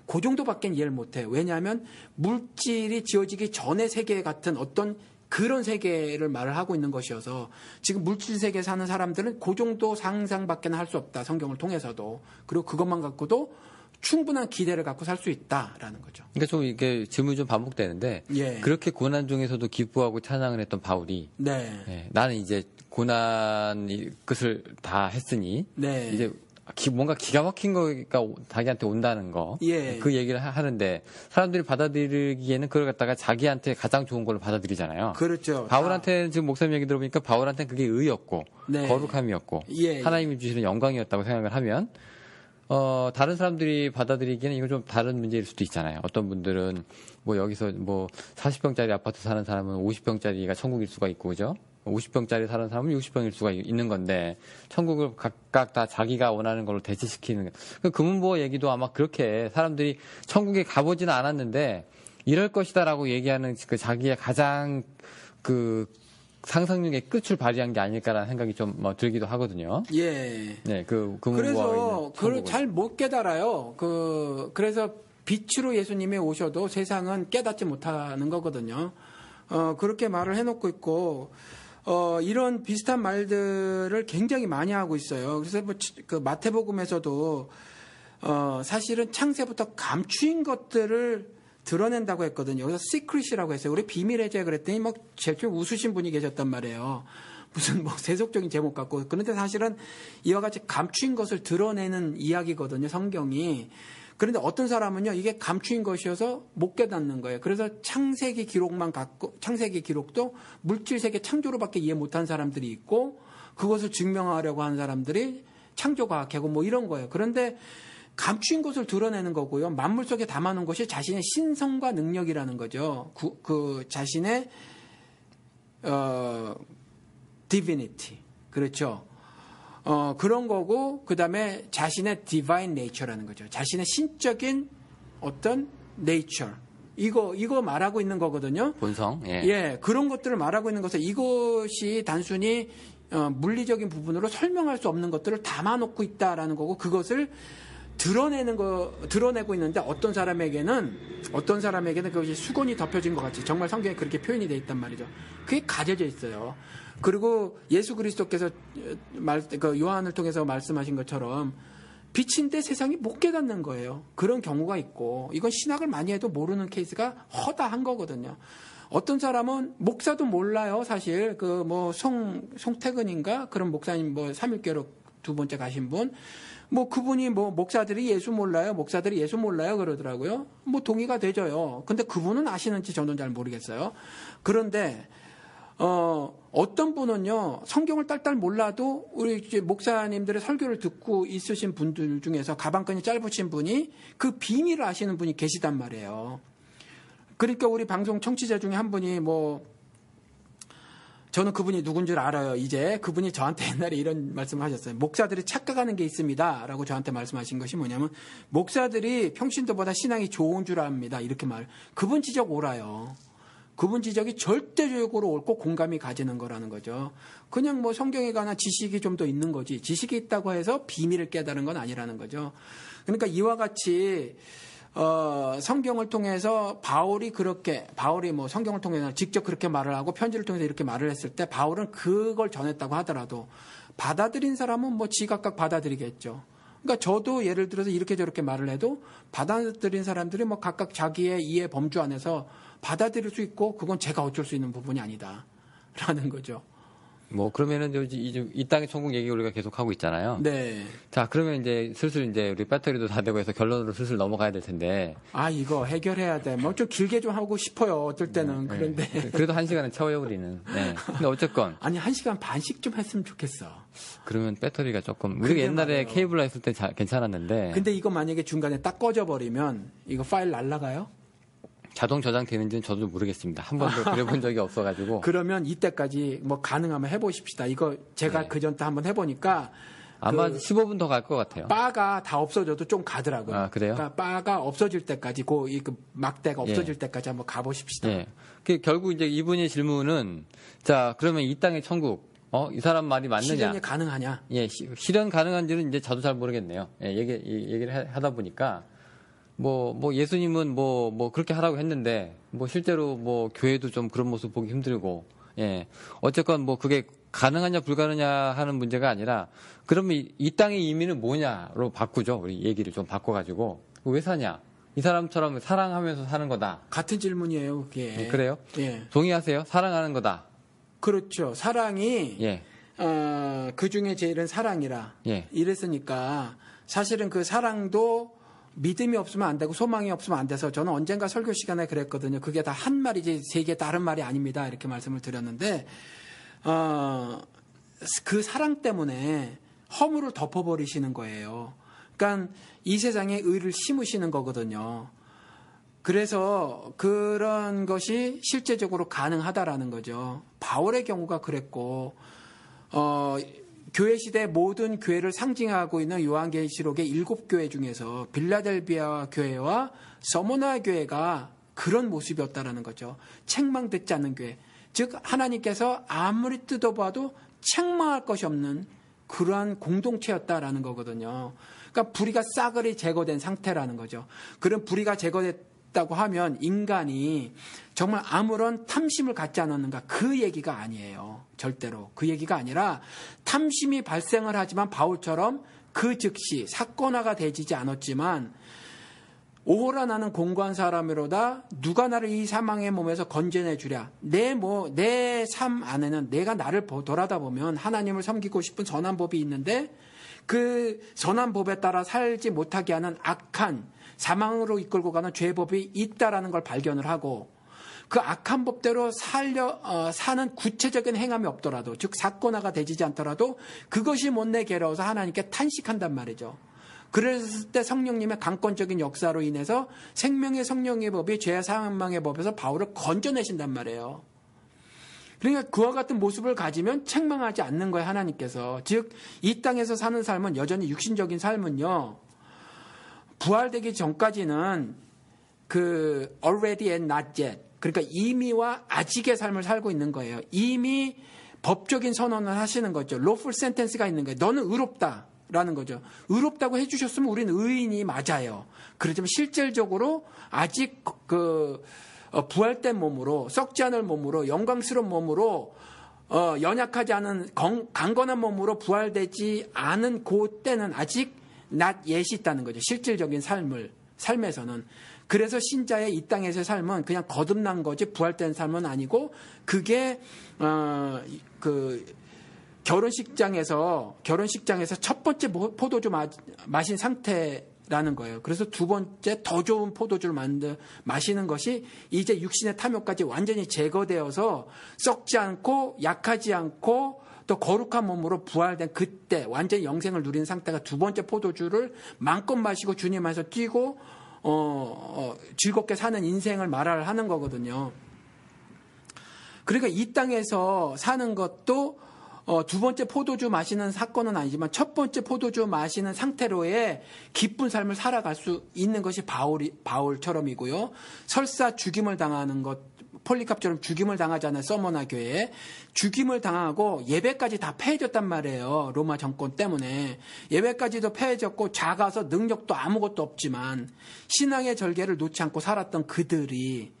Speaker 2: 그 정도밖에 이해를 못해요. 왜냐하면 물질이 지어지기 전의 세계 같은 어떤 그런 세계를 말을 하고 있는 것이어서 지금 물질 세계에 사는 사람들은 그 정도 상상밖에 할 수 없다. 성경을 통해서도. 그리고 그것만 갖고도 충분한 기대를 갖고 살 수 있다라는 거죠.
Speaker 1: 그러니까 좀 이게 질문이 좀 반복되는데
Speaker 2: 예.
Speaker 1: 그렇게 고난 중에서도 기뻐하고 찬양을 했던 바울이
Speaker 2: 네.
Speaker 1: 예, 나는 이제 고난 끝을 다 했으니
Speaker 2: 네.
Speaker 1: 이제 뭔가 기가 막힌 거가 자기한테 온다는 거.
Speaker 2: 예.
Speaker 1: 그 얘기를 하는데 사람들이 받아들이기에는 그걸 갖다가 자기한테 가장 좋은 걸로 받아들이잖아요.
Speaker 2: 그렇죠.
Speaker 1: 바울한테는 지금 목사님 얘기 들어보니까 바울한테는 그게 의였고
Speaker 2: 네.
Speaker 1: 거룩함이었고
Speaker 2: 예.
Speaker 1: 하나님이 주시는 영광이었다고 생각을 하면 다른 사람들이 받아들이기에는 이건 좀 다른 문제일 수도 있잖아요. 어떤 분들은 뭐 여기서 뭐 40평짜리 아파트 사는 사람은 50평짜리가 천국일 수가 있고, 그죠? 50평짜리 사는 사람은 60평일 수가 있는 건데, 천국을 각각 다 자기가 원하는 걸로 대체시키는. 그 금은보호 얘기도 아마 그렇게 사람들이 천국에 가보지는 않았는데, 이럴 것이다라고 얘기하는 그 자기의 가장 그 상상력의 끝을 발휘한 게 아닐까라는 생각이 좀 들기도 하거든요.
Speaker 2: 예.
Speaker 1: 네,
Speaker 2: 그래서 그걸 잘 못 깨달아요. 그래서 빛으로 예수님이 오셔도 세상은 깨닫지 못하는 거거든요. 그렇게 말을 해놓고 있고, 이런 비슷한 말들을 굉장히 많이 하고 있어요. 그래서 그 마태복음에서도 사실은 창세부터 감추인 것들을 드러낸다고 했거든요. 그래서 시크릿이라고 했어요. 우리 비밀의 죄 그랬더니 막 제일 웃으신 분이 계셨단 말이에요. 무슨 뭐 세속적인 제목 같고. 그런데 사실은 이와 같이 감추인 것을 드러내는 이야기거든요. 성경이. 그런데 어떤 사람은요, 이게 감추인 것이어서 못 깨닫는 거예요. 그래서 창세기 기록만 갖고, 창세기 기록도 물질 세계 창조로밖에 이해 못한 사람들이 있고, 그것을 증명하려고 하는 사람들이 창조과학하고 뭐 이런 거예요. 그런데 감추인 것을 드러내는 거고요. 만물 속에 담아놓은 것이 자신의 신성과 능력이라는 거죠. 그 자신의 divinity. 그렇죠. 그런 거고, 그 다음에 자신의 divine nature라는 거죠. 자신의 신적인 어떤 nature. 이거 말하고 있는 거거든요.
Speaker 1: 본성. 예.
Speaker 2: 예, 그런 것들을 말하고 있는 것은 이것이 단순히 물리적인 부분으로 설명할 수 없는 것들을 담아놓고 있다라는 거고, 그것을 드러내고 있는데 어떤 사람에게는 그것이 수건이 덮여진 것 같이 정말 성경에 그렇게 표현이 돼 있단 말이죠. 그게 가져져 있어요. 그리고 예수 그리스도께서 요한을 통해서 말씀하신 것처럼 빛인데 세상이 못 깨닫는 거예요. 그런 경우가 있고, 이건 신학을 많이 해도 모르는 케이스가 허다한 거거든요. 어떤 사람은 목사도 몰라요, 사실. 송태근인가? 그런 목사님, 삼일교로 두 번째 가신 분. 그분이 목사들이 예수 몰라요? 목사들이 예수 몰라요? 그러더라고요. 동의가 되죠요. 근데 그분은 아시는지 저는 잘 모르겠어요. 그런데, 어떤 분은요, 성경을 딸딸 몰라도 우리 이제 목사님들의 설교를 듣고 있으신 분들 중에서 가방끈이 짧으신 분이 그 비밀을 아시는 분이 계시단 말이에요. 그러니까 우리 방송 청취자 중에 한 분이 저는 그분이 누군 줄 알아요. 이제 그분이 저한테 옛날에 이런 말씀을 하셨어요. 목사들이 착각하는 게 있습니다. 라고 저한테 말씀하신 것이 뭐냐면 목사들이 평신도보다 신앙이 좋은 줄 압니다. 이렇게 그분 지적 옳아요. 그분 지적이 절대적으로 옳고 공감이 가지는 거라는 거죠. 그냥 뭐 성경에 관한 지식이 좀 더 있는 거지. 지식이 있다고 해서 비밀을 깨달은 건 아니라는 거죠. 그러니까 이와 같이 성경을 통해서 바울이 뭐 성경을 통해서 직접 그렇게 말을 하고 편지를 통해서 이렇게 말을 했을 때 바울은 그걸 전했다고 하더라도 받아들인 사람은 뭐 지각각 받아들이겠죠. 그러니까 저도 예를 들어서 이렇게 저렇게 말을 해도 받아들인 사람들이 뭐 각각 자기의 이해 범주 안에서 받아들일 수 있고 그건 제가 어쩔 수 있는 부분이 아니다라는 거죠.
Speaker 1: 뭐 그러면은 이 땅의 천국 얘기 우리가 계속 하고 있잖아요.
Speaker 2: 네.
Speaker 1: 자, 그러면 이제 슬슬 이제 우리 배터리도 다 되고 해서 결론으로 슬슬 넘어가야 될 텐데.
Speaker 2: 이거 해결해야 돼. 뭐 좀 길게 좀 하고 싶어요. 어떨 때는. 그런데.
Speaker 1: 그래도 1시간은 채워요, 우리는. 네. 근데 어쨌건.
Speaker 2: 아니, 1시간 반씩 좀 했으면 좋겠어.
Speaker 1: 그러면 배터리가 조금. 우리가 옛날에
Speaker 2: 말이에요.
Speaker 1: 케이블로 했을 때 괜찮았는데.
Speaker 2: 근데 이거 만약에 중간에 딱 꺼져버리면 이거 파일 날라가요?
Speaker 1: 자동 저장되는지는 저도 모르겠습니다. 한 번도 그려본 적이 없어가지고.
Speaker 2: 그러면 이때까지 뭐 가능하면 해보십시다. 이거 제가
Speaker 1: 네.
Speaker 2: 그전 때 한번 해보니까
Speaker 1: 아마 15분 더 갈 것 같아요.
Speaker 2: 바가 다 없어져도 좀 가더라고요.
Speaker 1: 아, 그래요?
Speaker 2: 그러니까 바가 없어질 때까지 그 막대가 없어질 때까지 한번 가보십시다.
Speaker 1: 예. 결국 이제 이분의 질문은 자, 그러면 이 땅의 천국, 이 사람 말이 맞느냐?
Speaker 2: 실현이 가능하냐?
Speaker 1: 예, 실현 가능한지는 이제 저도 잘 모르겠네요. 예, 얘기를 하다 보니까 뭐 예수님은 뭐 그렇게 하라고 했는데 뭐 실제로 뭐 교회도 좀 그런 모습 보기 힘들고 예. 어쨌건 뭐 그게 가능하냐 불가능하냐 하는 문제가 아니라 그러면 이 땅의 의미는 뭐냐로 바꾸죠. 우리 얘기를 좀 바꿔가지고 왜 사냐? 이 사람처럼 사랑하면서 사는 거다.
Speaker 2: 같은 질문이에요, 그게.
Speaker 1: 그래요?
Speaker 2: 예.
Speaker 1: 동의하세요? 사랑하는 거다.
Speaker 2: 그렇죠. 사랑이
Speaker 1: 예.
Speaker 2: 그 중에 제일은 사랑이라.
Speaker 1: 예.
Speaker 2: 이랬으니까 사실은 그 사랑도 믿음이 없으면 안 되고 소망이 없으면 안 돼서 저는 언젠가 설교 시간에 그랬거든요. 그게 다 한 말이지 세계 다른 말이 아닙니다. 이렇게 말씀을 드렸는데 그 사랑 때문에 허물을 덮어버리시는 거예요. 그러니까 이 세상에 의를 심으시는 거거든요. 그래서 그런 것이 실제적으로 가능하다라는 거죠. 바울의 경우가 그랬고 교회 시대 모든 교회를 상징하고 있는 요한계시록의 7교회 중에서 빌라델비아 교회와 서모나 교회가 그런 모습이었다라는 거죠. 책망 듣지 않는 교회. 즉 하나님께서 아무리 뜯어봐도 책망할 것이 없는 그러한 공동체였다라는 거거든요. 그러니까 불의가 싸그리 제거된 상태라는 거죠. 그런 불의가 제거됐다고 하면 인간이 정말 아무런 탐심을 갖지 않았는가 그 얘기가 아니에요. 절대로. 그 얘기가 아니라 탐심이 발생을 하지만 바울처럼 그 즉시 사건화가 되지 않았지만 오호라 나는 공고한 사람이로다 누가 나를 이 사망의 몸에서 건져내 주랴. 내 삶 안에는 내가 나를 돌아다 보면 하나님을 섬기고 싶은 선한 법이 있는데 그 선한 법에 따라 살지 못하게 하는 악한 사망으로 이끌고 가는 죄법이 있다라는 걸 발견을 하고 그 악한 법대로 사는 구체적인 행함이 없더라도 즉 사건화가 되지 않더라도 그것이 못내 괴로워서 하나님께 탄식한단 말이죠. 그랬을 때 성령님의 강권적인 역사로 인해서 생명의 성령의 법이 죄와 사망의 법에서 바울을 건져내신단 말이에요. 그러니까 그와 같은 모습을 가지면 책망하지 않는 거예요. 하나님께서. 즉 이 땅에서 사는 삶은 여전히 육신적인 삶은요. 부활되기 전까지는 그 already and not yet 그러니까 이미와 아직의 삶을 살고 있는 거예요. 이미 법적인 선언을 하시는 거죠. lawful sentence가 있는 거예요. 너는 의롭다라는 거죠. 의롭다고 해주셨으면 우리는 의인이 맞아요. 그렇지만 실질적으로 아직 부활된 몸으로 썩지 않을 몸으로 영광스러운 몸으로 연약하지 않은 강건한 몸으로 부활되지 않은 그때는 아직 not yet이 있다는 거죠. 실질적인 삶에서는. 그래서 신자의 이 땅에서의 삶은 그냥 거듭난 거지 부활된 삶은 아니고 그게 결혼식장에서 첫 번째 포도주 마신 상태라는 거예요. 그래서 두 번째 더 좋은 포도주를 마시는 것이 이제 육신의 탐욕까지 완전히 제거되어서 썩지 않고 약하지 않고 또 거룩한 몸으로 부활된 그때 완전히 영생을 누리는 상태가 두 번째 포도주를 마음껏 마시고 주님 안에서 뛰고 즐겁게 사는 인생을 말하는 거거든요. 그러니까 이 땅에서 사는 것도 두 번째 포도주 마시는 사건은 아니지만 첫 번째 포도주 마시는 상태로의 기쁜 삶을 살아갈 수 있는 것이 바울처럼이고요. 설사 죽임을 당하는 것, 폴리캅처럼 죽임을 당하잖아요. 서머나 교회에. 죽임을 당하고 예배까지 다 폐해졌단 말이에요. 로마 정권 때문에. 예배까지도 폐해졌고 작아서 능력도 아무것도 없지만 신앙의 절개를 놓지 않고 살았던 그들이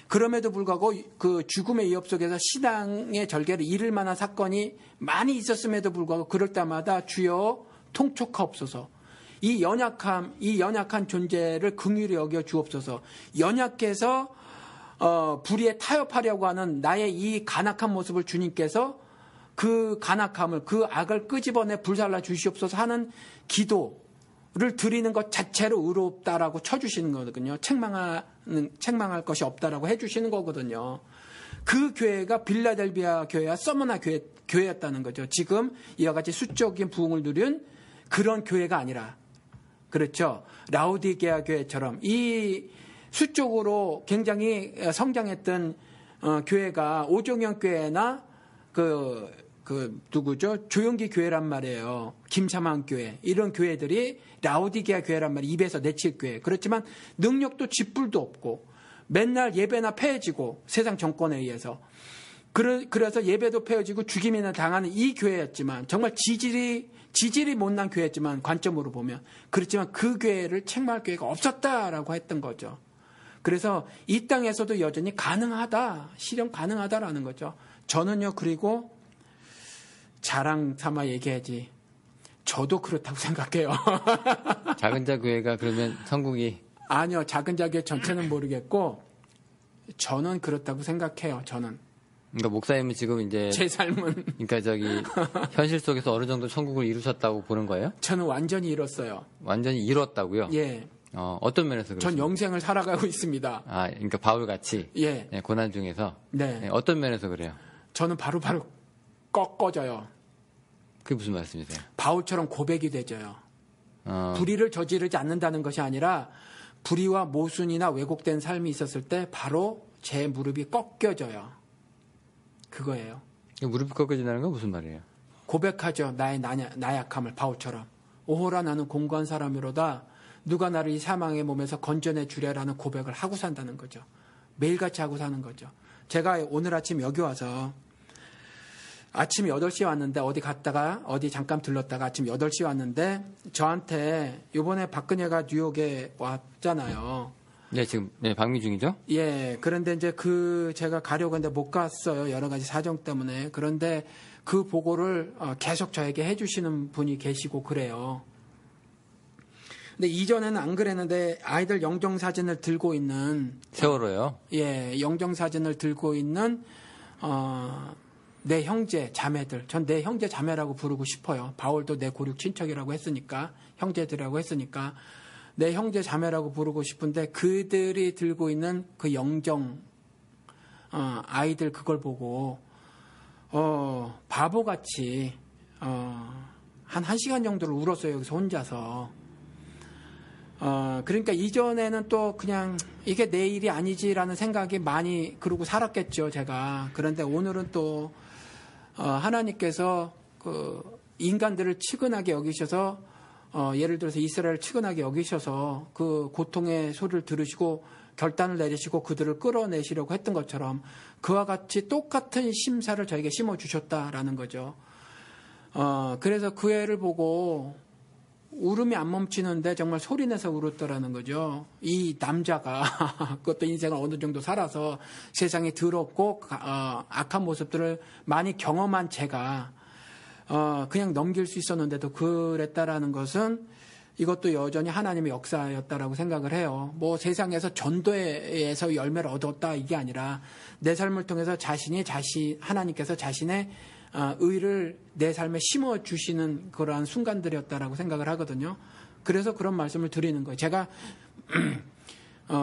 Speaker 2: 그럼에도 불구하고 그 죽음의 위협 속에서 신앙의 절개를 잃을 만한 사건이 많이 있었음에도 불구하고 그럴 때마다 주여 통촉하옵소서. 이 연약한 존재를 긍휼히 여겨 주옵소서. 연약해서 불의에 타협하려고 하는 나의 이 간악한 모습을 주님께서 그 간악함을, 그 악을 끄집어내 불살라 주시옵소서 하는 기도를 드리는 것 자체로 의롭다라고 쳐주시는 거거든요. 책망할 것이 없다라고 해주시는 거거든요. 그 교회가 빌라델비아 교회와 서머나 교회였다는 거죠. 지금 이와 같이 수적인 부흥을 누린 그런 교회가 아니라, 그렇죠. 라우디게아 교회처럼 이 수적으로 굉장히 성장했던 교회가 오종현 교회나 누구죠? 조영기 교회란 말이에요. 김삼환 교회. 이런 교회들이 라우디게아 교회란 말이에요. 입에서 내칠 교회. 그렇지만 능력도 쥐뿔도 없고 맨날 예배나 폐해지고 세상 정권에 의해서. 그래서 예배도 폐해지고 죽임이나 당하는 이 교회였지만 정말 지질이 못난 교회였지만 관점으로 보면 그렇지만 그 교회를 책망할 교회가 없었다라고 했던 거죠. 그래서 이 땅에서도 여전히 가능하다, 실현 가능하다라는 거죠. 저는요, 그리고 자랑 삼아 얘기하지. 저도 그렇다고 생각해요.
Speaker 1: 작은 자 교회가 그러면 천국이?
Speaker 2: 아니요, 작은 자 교회 전체는 모르겠고 저는 그렇다고 생각해요. 저는.
Speaker 1: 그러니까 목사님은 지금 이제
Speaker 2: 제 삶은
Speaker 1: 그러니까 현실 속에서 어느 정도 천국을 이루셨다고 보는 거예요?
Speaker 2: 저는 완전히 잃었어요.
Speaker 1: 완전히 이뤘다고요?
Speaker 2: 예.
Speaker 1: 어떤 면에서 그렇습니까?
Speaker 2: 전 영생을 살아가고 있습니다.
Speaker 1: 그러니까 바울 같이
Speaker 2: 예.
Speaker 1: 네, 고난 중에서
Speaker 2: 네.
Speaker 1: 네, 어떤 면에서 그래요?
Speaker 2: 저는 바로 꺾어져요.
Speaker 1: 그게 무슨 말씀이세요?
Speaker 2: 바울처럼 고백이 되져요.
Speaker 1: 어,
Speaker 2: 불의를 저지르지 않는다는 것이 아니라 불의와 모순이나 왜곡된 삶이 있었을 때 바로 제 무릎이 꺾여져요. 그거예요.
Speaker 1: 무릎이 꺾어진다는 건 무슨 말이에요?
Speaker 2: 고백하죠. 나의 나약함을 바울처럼. 오호라 나는 공고한 사람이로다. 누가 나를 이 사망의 몸에서 건져내 주랴라는 고백을 하고 산다는 거죠. 매일같이 하고 사는 거죠. 제가 오늘 아침 여기 와서 아침 8시에 왔는데 어디 잠깐 들렀다가 아침 8시에 왔는데 저한테 이번에 박근혜가 뉴욕에 왔잖아요.
Speaker 1: 네, 지금 방미 중이죠?
Speaker 2: 예. 그런데 이제 제가 가려고 했는데 못 갔어요. 여러 가지 사정 때문에. 그런데 그 보고를 계속 저에게 해주시는 분이 계시고 그래요. 근데 이전에는 안 그랬는데 아이들 영정사진을 들고 있는
Speaker 1: 세월호요?
Speaker 2: 예, 영정사진을 들고 있는 내 형제 자매들, 전 내 형제 자매라고 부르고 싶어요. 바울도 내 고륙 친척이라고 했으니까, 형제들이라고 했으니까 내 형제 자매라고 부르고 싶은데 그들이 들고 있는 그 영정 아이들 그걸 보고 바보같이 한 1시간 정도를 울었어요. 여기서 혼자서. 그러니까 이전에는 또 그냥 이게 내 일이 아니지라는 생각이 많이 그러고 살았겠죠, 제가. 그런데 오늘은 또 하나님께서 그 인간들을 측은하게 여기셔서 예를 들어서 이스라엘을 측은하게 여기셔서 그 고통의 소리를 들으시고 결단을 내리시고 그들을 끌어내시려고 했던 것처럼 그와 같이 똑같은 심사를 저에게 심어주셨다라는 거죠. 그래서 그 애를 보고 울음이 안 멈추는데 정말 소리내서 울었더라는 거죠. 이 남자가 그것도 인생을 어느 정도 살아서 세상에 더럽고 악한 모습들을 많이 경험한 제가 그냥 넘길 수 있었는데도 그랬다라는 것은 이것도 여전히 하나님의 역사였다라고 생각을 해요. 뭐 세상에서 전도에서 열매를 얻었다 이게 아니라 내 삶을 통해서 하나님께서 자신의 의를 내 삶에 심어주시는 그러한 순간들이었다라고 생각을 하거든요. 그래서 그런 말씀을 드리는 거예요. 제가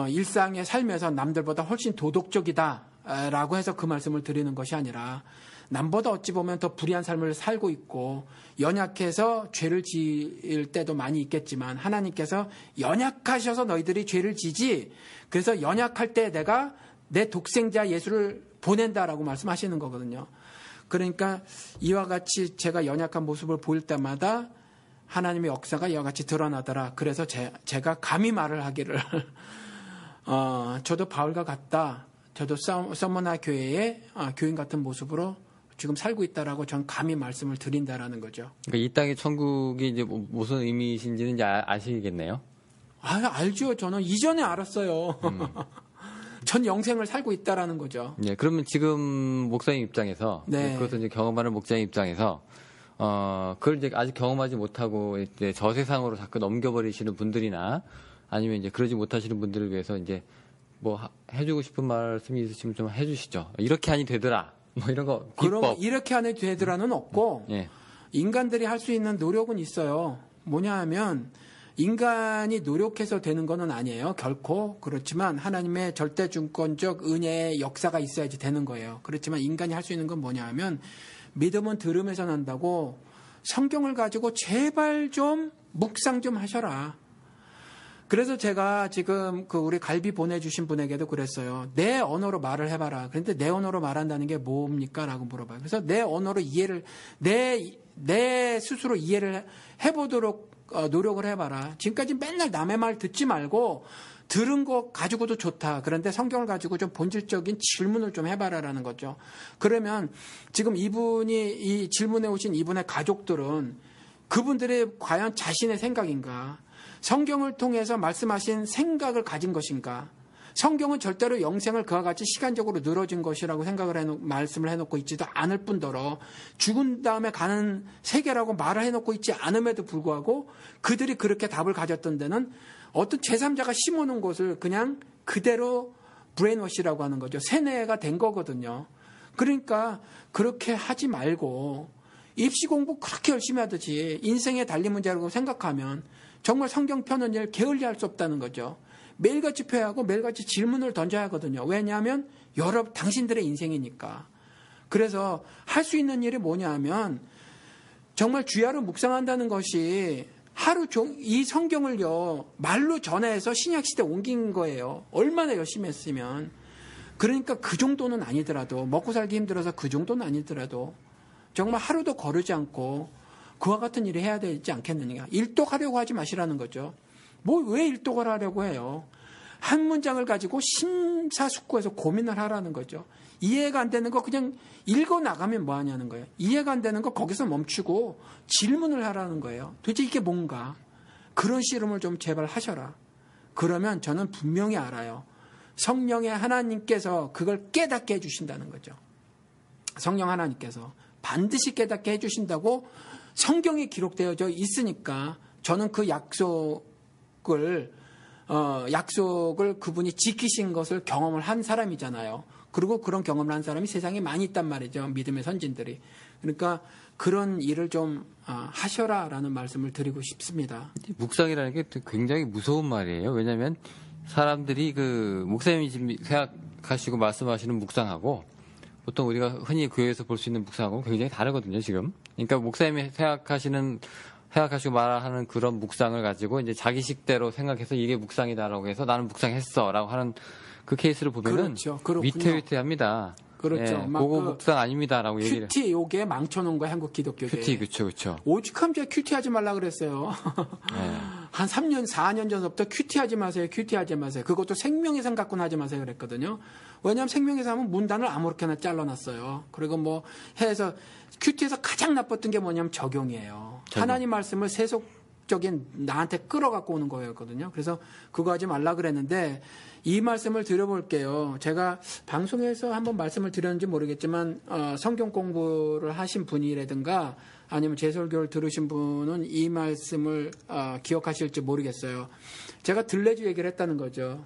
Speaker 2: 일상의 삶에서 남들보다 훨씬 도덕적이다라고 해서 그 말씀을 드리는 것이 아니라 남보다 어찌 보면 더 불의한 삶을 살고 있고 연약해서 죄를 지을 때도 많이 있겠지만 하나님께서 연약하셔서 너희들이 죄를 지지 그래서 연약할 때 내가 내 독생자 예수를 보낸다라고 말씀하시는 거거든요. 그러니까 이와 같이 제가 연약한 모습을 보일 때마다 하나님의 역사가 이와 같이 드러나더라. 그래서 제가 감히 말을 하기를 저도 바울과 같다. 저도 서머나 교회의 교인 같은 모습으로 지금 살고 있다라고 전 감히 말씀을 드린다라는 거죠.
Speaker 1: 그러니까 이 땅의 천국이 이제 무슨 의미이신지는 이제 아시겠네요.
Speaker 2: 알죠. 저는 이전에 알았어요. 전 영생을 살고 있다라는 거죠.
Speaker 1: 예, 그러면 지금 목사님 입장에서
Speaker 2: 네.
Speaker 1: 그것을 이제 경험하는 목사님 입장에서 그걸 이제 아직 경험하지 못하고 이제 저 세상으로 자꾸 넘겨버리시는 분들이나 아니면 이제 그러지 못하시는 분들을 위해서 이제 뭐 해주고 싶은 말씀이 있으시면 좀 해주시죠. 이렇게 하니 되더라. 뭐 이런 거.
Speaker 2: 그럼
Speaker 1: 비법.
Speaker 2: 이렇게 하는 되더라는 없고
Speaker 1: 예.
Speaker 2: 인간들이 할 수 있는 노력은 있어요. 뭐냐 하면 인간이 노력해서 되는 거는 아니에요. 결코. 그렇지만 하나님의 절대주권적 은혜의 역사가 있어야지 되는 거예요. 그렇지만 인간이 할 수 있는 건 뭐냐 하면 믿음은 들음에서 난다고 성경을 가지고 제발 좀 묵상 좀 하셔라. 그래서 제가 지금 우리 갈비 보내주신 분에게도 그랬어요. 내 언어로 말을 해봐라. 그런데 내 언어로 말한다는 게 뭡니까? 라고 물어봐요. 그래서 내 언어로 내 스스로 이해를 해보도록 노력을 해봐라. 지금까지 맨날 남의 말 듣지 말고 들은 거 가지고도 좋다. 그런데 성경을 가지고 좀 본질적인 질문을 좀 해봐라라는 거죠. 그러면 지금 이 질문해 오신 이분의 가족들은 그분들의 과연 자신의 생각인가? 성경을 통해서 말씀하신 생각을 가진 것인가? 성경은 절대로 영생을 그와 같이 시간적으로 늘어진 것이라고 말씀을 해놓고 있지도 않을 뿐더러 죽은 다음에 가는 세계라고 말을 해놓고 있지 않음에도 불구하고 그들이 그렇게 답을 가졌던 데는 어떤 제3자가 심어놓은 것을 그냥 그대로 브레인워시라고 하는 거죠. 세뇌가 된 거거든요. 그러니까 그렇게 하지 말고 입시 공부 그렇게 열심히 하듯이 인생의 달리 문제라고 생각하면 정말 성경 펴는 일 게을리할 수 없다는 거죠. 매일같이 펴야 하고 매일같이 질문을 던져야 하거든요. 왜냐하면 당신들의 인생이니까. 그래서 할 수 있는 일이 뭐냐 하면 정말 주야로 묵상한다는 것이 이 성경을요 말로 전해서 신약시대 옮긴 거예요. 얼마나 열심히 했으면. 그러니까 그 정도는 아니더라도 먹고 살기 힘들어서 그 정도는 아니더라도 정말 하루도 거르지 않고 그와 같은 일을 해야 되지 않겠느냐. 일독하려고 하지 마시라는 거죠. 왜 일독을 하려고 해요? 한 문장을 가지고 심사숙고해서 고민을 하라는 거죠. 이해가 안 되는 거 그냥 읽어 나가면 뭐 하냐는 거예요. 이해가 안 되는 거 거기서 멈추고 질문을 하라는 거예요. 도대체 이게 뭔가? 그런 씨름을 좀 제발 하셔라. 그러면 저는 분명히 알아요. 성령의 하나님께서 그걸 깨닫게 해주신다는 거죠. 성령 하나님께서 반드시 깨닫게 해주신다고 성경에 기록되어져 있으니까 저는 그 약속을 그분이 지키신 것을 경험을 한 사람이잖아요. 그리고 그런 경험을 한 사람이 세상에 많이 있단 말이죠. 믿음의 선진들이. 그러니까 그런 일을 좀 하셔라라는 말씀을 드리고 싶습니다.
Speaker 1: 묵상이라는 게 굉장히 무서운 말이에요. 왜냐하면 사람들이 목사님이 생각하시고 말씀하시는 묵상하고 보통 우리가 흔히 교회에서 볼 수 있는 묵상하고 굉장히 다르거든요, 지금. 그러니까 목사님이 생각하시고 말하는 그런 묵상을 가지고 이제 자기식대로 생각해서 이게 묵상이다라고 해서 나는 묵상했어라고 하는 그 케이스를 보면은
Speaker 2: 그렇죠.
Speaker 1: 위태위태합니다.
Speaker 2: 그렇죠.
Speaker 1: 예, 그거 묵상 아닙니다라고 얘기를.
Speaker 2: 큐티 요게 망쳐놓은 거야 한국 기독교계.
Speaker 1: 큐티 그렇죠.
Speaker 2: 오죽하면 제가 큐티하지 말라 그랬어요.
Speaker 1: 네.
Speaker 2: 한 3년 4년 전부터 큐티하지 마세요. 그것도 생명의상 갖고는 하지 마세요 그랬거든요. 왜냐하면 생명의상 하면 문단을 아무렇게나 잘라놨어요. 그리고 해서 큐티에서 가장 나빴던 게 뭐냐면 적용이에요. 하나님 말씀을 세속적인 나한테 끌어갖고 오는 거였거든요. 그래서 그거 하지 말라 그랬는데 이 말씀을 드려볼게요. 제가 방송에서 한번 말씀을 드렸는지 모르겠지만 성경 공부를 하신 분이라든가 아니면 제 설교를 들으신 분은 이 말씀을 기억하실지 모르겠어요. 제가 들레주 얘기를 했다는 거죠.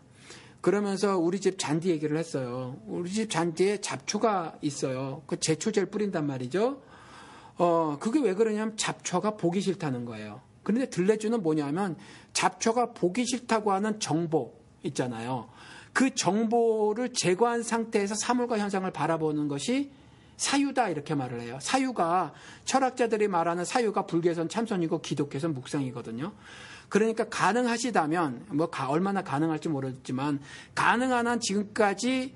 Speaker 2: 그러면서 우리 집 잔디 얘기를 했어요. 우리 집 잔디에 잡초가 있어요. 그 제초제를 뿌린단 말이죠. 그게 왜 그러냐면 잡초가 보기 싫다는 거예요. 그런데 들레주는 뭐냐면 잡초가 보기 싫다고 하는 정보 있잖아요. 그 정보를 제거한 상태에서 사물과 현상을 바라보는 것이 사유다 이렇게 말을 해요. 사유가 철학자들이 말하는 사유가 불교에서는 참선이고 기독교에서는 묵상이거든요. 그러니까 가능하시다면 얼마나 가능할지 모르겠지만 가능한 한 지금까지